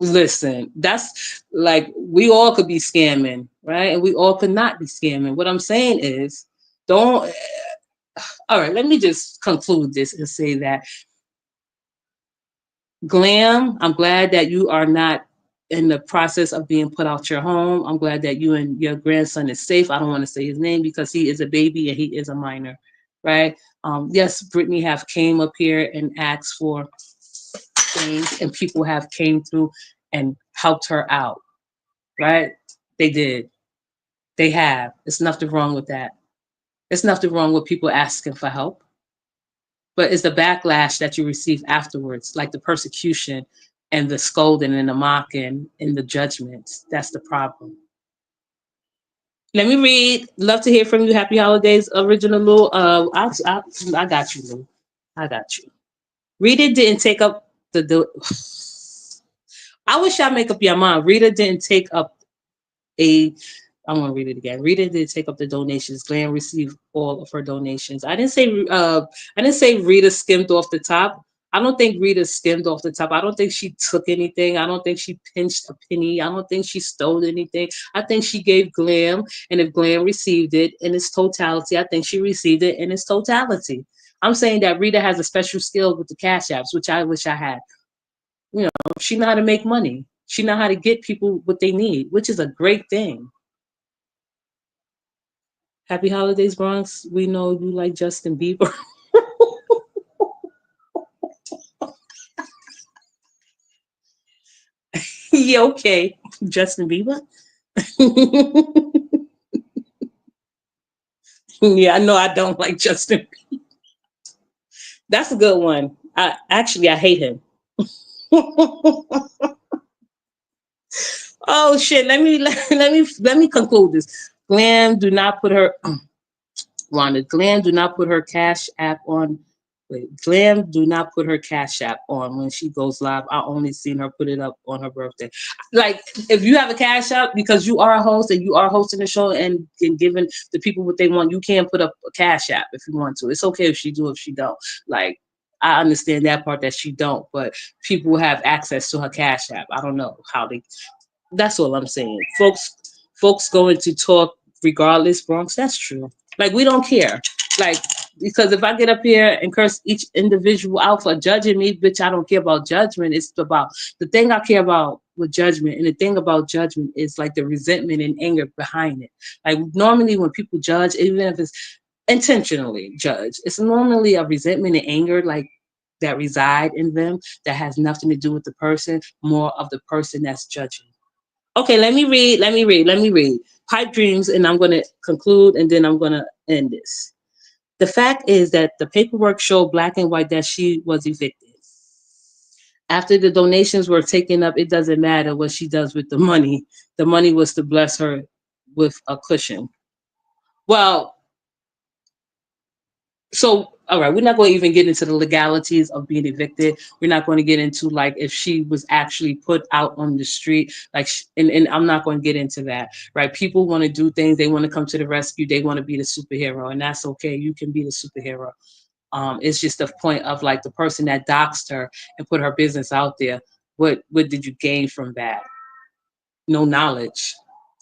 Listen, that's like we all could be scamming, right? And we all could not be scamming. What I'm saying is, don't. All right, let me just conclude this and say that Glam, I'm glad that you are not in the process of being put out your home. I'm glad that you and your grandson is safe. I don't want to say his name because he is a baby and he is a minor, right? Yes, Brittany have came up here and asked for things, and people have came through and helped her out, right? They did. They have. There's nothing wrong with that. There's nothing wrong with people asking for help. But it's the backlash that you receive afterwards, like the persecution and the scolding and the mocking and the judgments. That's the problem. Let me read. Love to hear from you. Happy holidays, original Lou. I got you, Lou. I got you. Rita didn't take up the. I wish y'all make up your mind. Rita didn't take up a I'm gonna read it again. Rita did take up the donations. Glam received all of her donations. I didn't say Rita skimmed off the top. I don't think Rita skimmed off the top. I don't think she took anything. I don't think she pinched a penny. I don't think she stole anything. I think she gave Glam, and if Glam received it in its totality, I think she received it in its totality. I'm saying that Rita has a special skill with the cash apps, which I wish I had. You know, she know how to make money. She know how to get people what they need, which is a great thing. Happy holidays, Bronx. We know you like Justin Bieber. Yeah, okay. Justin Bieber? Yeah, I know I don't like Justin. That's a good one. I hate him. Oh shit. Let me conclude this. Glam, do not put her Rhonda, Glam, do not put her cash app on. Wait, Glam, do not put her cash app on when she goes live. I only seen her put it up on her birthday. Like, if you have a cash app because you are a host and you are hosting the show and giving the people what they want, you can put up a cash app if you want to. It's okay if she do, if she don't. Like, I understand that part that she don't, but people have access to her cash app. I don't know how they. That's all I'm saying. Folks going to talk regardless, Bronx. That's true. Like, we don't care. Like, because if I get up here and curse each individual out for judging me, bitch, I don't care about judgment. It's about the thing I care about with judgment. And the thing about judgment is like the resentment and anger behind it. Like, normally when people judge, even if it's intentionally judge, it's normally a resentment and anger, like that reside in them that has nothing to do with the person, more of the person that's judging. Okay, let me read. Pipe dreams, and I'm going to conclude, and then I'm going to end this. The fact is that the paperwork showed black and white that she was evicted. After the donations were taken up, it doesn't matter what she does with the money. The money was to bless her with a cushion. Well, so all right, we're not going to even get into the legalities of being evicted. We're not going to get into like if she was actually put out on the street, like and I'm not going to get into that. Right, people want to do things, they want to come to the rescue, they want to be the superhero, and that's okay. You can be the superhero. It's just the point of like the person that doxed her and put her business out there. What did you gain from that? No knowledge,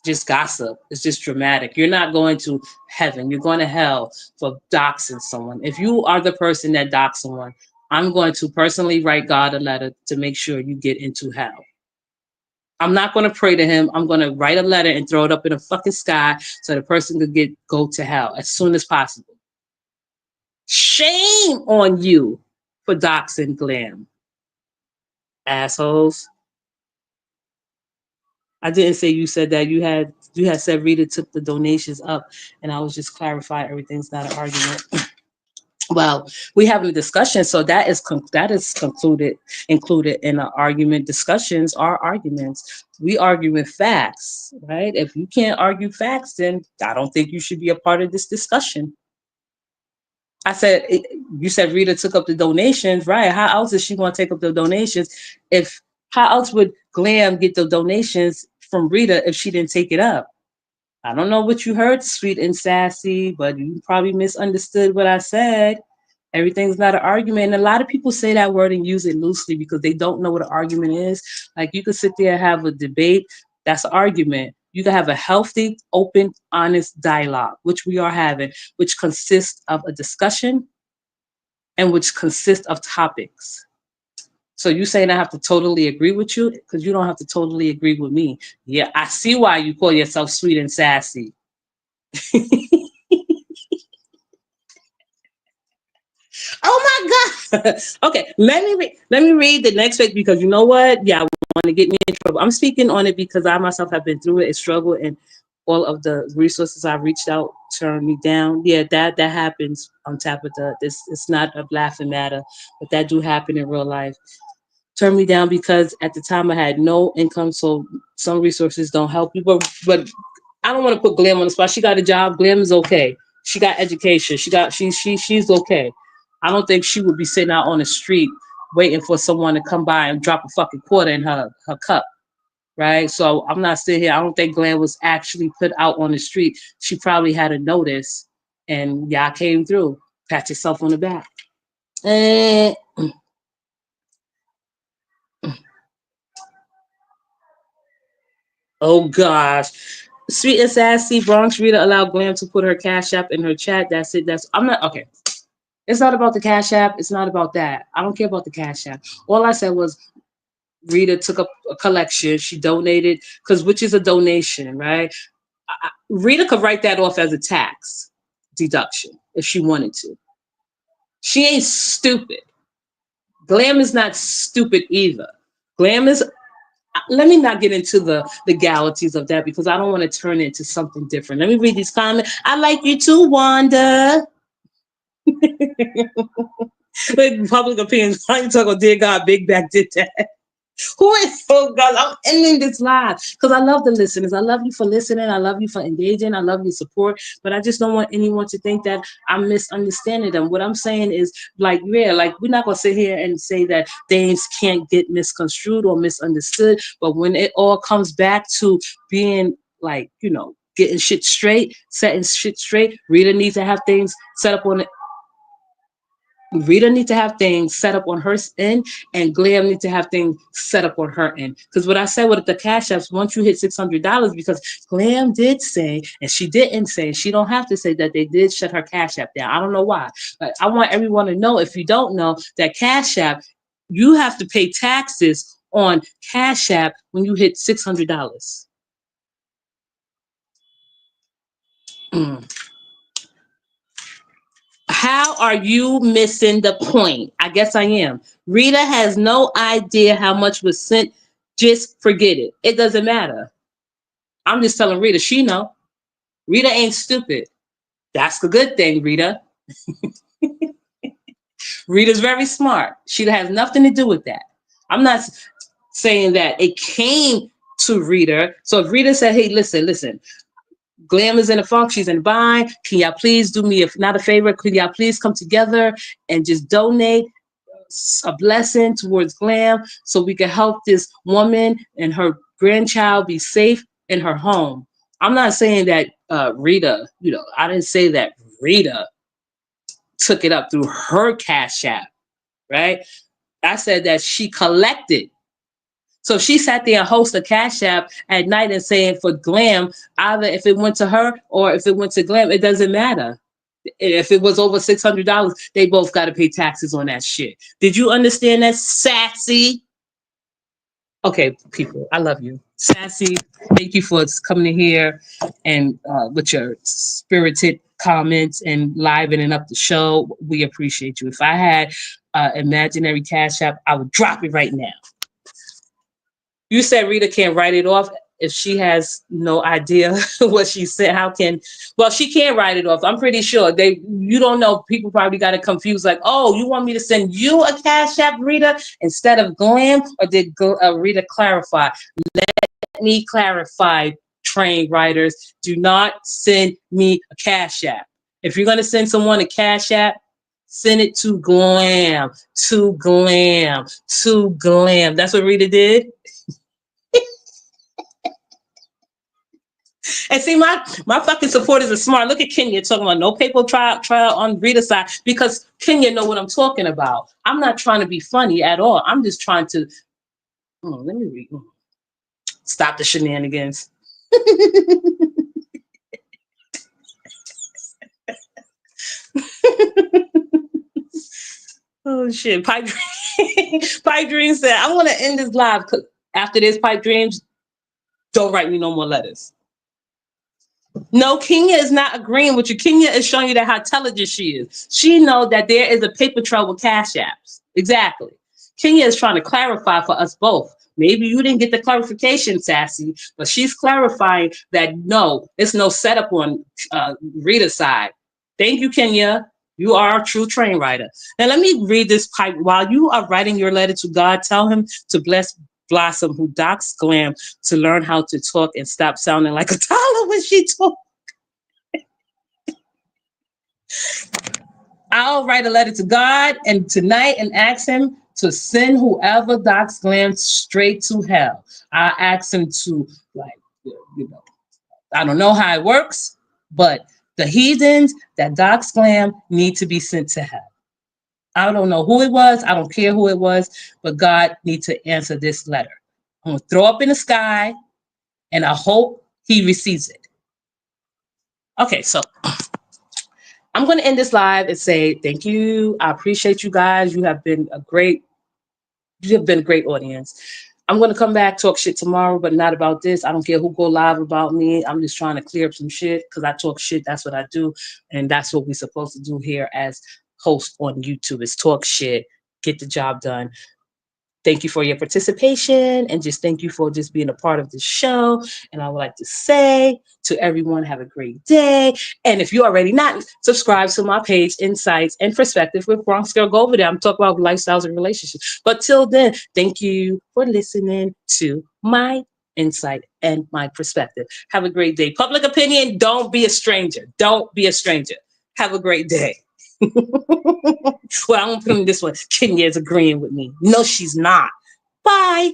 just gossip. It's just dramatic. You're not going to heaven. You're going to hell for doxing someone. If you are the person that doxed someone, I'm going to personally write God a letter to make sure you get into hell. I'm not going to pray to him. I'm going to write a letter and throw it up in the fucking sky so the person could go to hell as soon as possible. Shame on you for doxing Glam, assholes. I didn't say you said that. You had said Rita took the donations up, and I was just clarifying everything's not an argument. Well, we having a discussion, so that is concluded included in an argument. Discussions are arguments. We argue with facts, right? If you can't argue facts, then I don't think you should be a part of this discussion. You said Rita took up the donations, right? How else is she going to take up the donations? If How else would Glam get the donations from Rita if she didn't take it up? I don't know what you heard, sweet and sassy, but you probably misunderstood what I said. Everything's not an argument. And a lot of people say that word and use it loosely because they don't know what an argument is. Like, you could sit there and have a debate. That's an argument. You can have a healthy, open, honest dialogue, which we are having, which consists of a discussion and which consists of topics. So you saying I have to totally agree with you? Because you don't have to totally agree with me. Yeah, I see why you call yourself sweet and sassy. Oh my God. Okay, let me read the next page because you know what? Yeah, I want to get me in trouble. I'm speaking on it because I myself have been through it and struggled, and all of the resources I reached out turned me down. Yeah, that happens on top of this. It's not a laughing matter, but that do happen in real life. Turned me down because at the time I had no income, so some resources don't help you. But I don't want to put Glam on the spot. She got a job. Glam is okay. She got education. She's okay. I don't think she would be sitting out on the street waiting for someone to come by and drop a fucking quarter in her cup. Right. So I'm not sitting here. I don't think Glam was actually put out on the street. She probably had a notice and y'all came through. Pat yourself on the back. Eh, oh gosh. Sweet and sassy Bronx Rita allowed Glam to put her cash app in her chat. That's it. I'm not okay. It's not about the cash app. It's not about that. I don't care about the cash app. All I said was Rita took up a collection. She donated which is a donation, right? Rita could write that off as a tax deduction if she wanted to. She ain't stupid. Glam is not stupid either. Glam is. Let me not get into the legalities of that because I don't want to turn it into something different. Let me read these comments. I like you too, Wanda. Public opinion. I ain't talking about dear God, Big Back did that. Who is so God? I'm ending this live because I love the listeners. I love you for listening. I love you for engaging. I love your support. But I just don't want anyone to think that I'm misunderstanding them. What I'm saying is like we're not gonna sit here and say that things can't get misconstrued or misunderstood. But when it all comes back to being like, getting shit straight, setting shit straight, Rita needs to have things set up on it. Rita needs to have things set up on her end, and Glam needs to have things set up on her end. Because what I said with the cash apps, once you hit $600, because Glam did say, and she didn't say, she don't have to say that they did shut her cash app down. I don't know why, but I want everyone to know, if you don't know, that cash app, you have to pay taxes on cash app when you hit $600. Mm. How are you missing the point? I guess I am. Rita has no idea how much was sent. Just forget it. It doesn't matter. I'm just telling Rita, she know. Rita ain't stupid. That's the good thing, Rita. Rita's very smart. She has nothing to do with that. I'm not saying that it came to Rita. So if Rita said, hey, listen, Glam is in a funk, she's in a bind. Can y'all please do me not a favor? Can y'all please come together and just donate a blessing towards Glam so we can help this woman and her grandchild be safe in her home? I'm not saying that Rita, I didn't say that Rita took it up through her cash app, right? I said that she collected. So she sat there and hosted a cash app at night and saying for Glam, either if it went to her or if it went to Glam, it doesn't matter. If it was over $600, they both got to pay taxes on that shit. Did you understand that, Sassy? Okay, people, I love you. Sassy, thank you for coming in here and with your spirited comments and livening up the show. We appreciate you. If I had imaginary cash app, I would drop it right now. You said Rita can't write it off if she has no idea what she said. Well, she can't write it off. I'm pretty sure you don't know. People probably got it confused. Like, oh, you want me to send you a cash app, Rita, instead of Glam? Or did Rita clarify? Let me clarify, train writers. Do not send me a cash app. If you're going to send someone a cash app, send it to Glam, to Glam, to Glam. That's what Rita did. And see, my fucking supporters are smart. Look at Kenya talking about no paper trial on Rita's side because Kenya know what I'm talking about. I'm not trying to be funny at all. I'm just trying to. Let me read. Stop the shenanigans. Oh shit! Pipe Dream said, "I want to end this live because after this, Pipe Dreams, don't write me no more letters." No, Kenya is not agreeing with you. Kenya is showing you that how intelligent she is. She knows that there is a paper trail with cash apps. Exactly. Kenya is trying to clarify for us both. Maybe you didn't get the clarification, Sassy, but she's clarifying that no, it's no setup on Rita's side. Thank you, Kenya. You are a true train writer. Now let me read this pipe. While you are writing your letter to God, tell him to bless Blossom, who docs Glam, to learn how to talk and stop sounding like a toddler when she talks. I'll write a letter to God and tonight and ask him to send whoever docs Glam straight to hell. I ask him to, like, you know, I don't know how it works, but the heathens that docs Glam need to be sent to hell. I don't know who it was. I don't care who it was, but God needs to answer this letter. I'm going to throw up in the sky and I hope he receives it. Okay, so I'm going to end this live and say thank you. I appreciate you guys. You have been a great audience. I'm going to come back, talk shit tomorrow, but not about this. I don't care who go live about me. I'm just trying to clear up some shit because I talk shit. That's what I do. And that's what we're supposed to do here as hosts on YouTube is talk shit, get the job done. Thank you for your participation and just thank you for just being a part of the show. And I would like to say to everyone, have a great day. And if you already not, subscribe to my page, Insights and Perspective with Bronx Girl. Go over there. I'm talking about lifestyles and relationships. But till then, thank you for listening to my insight and my perspective. Have a great day. Public opinion, don't be a stranger. Don't be a stranger. Have a great day. Well, I'm gonna put him this one. Kenya is agreeing with me. No, she's not. Bye.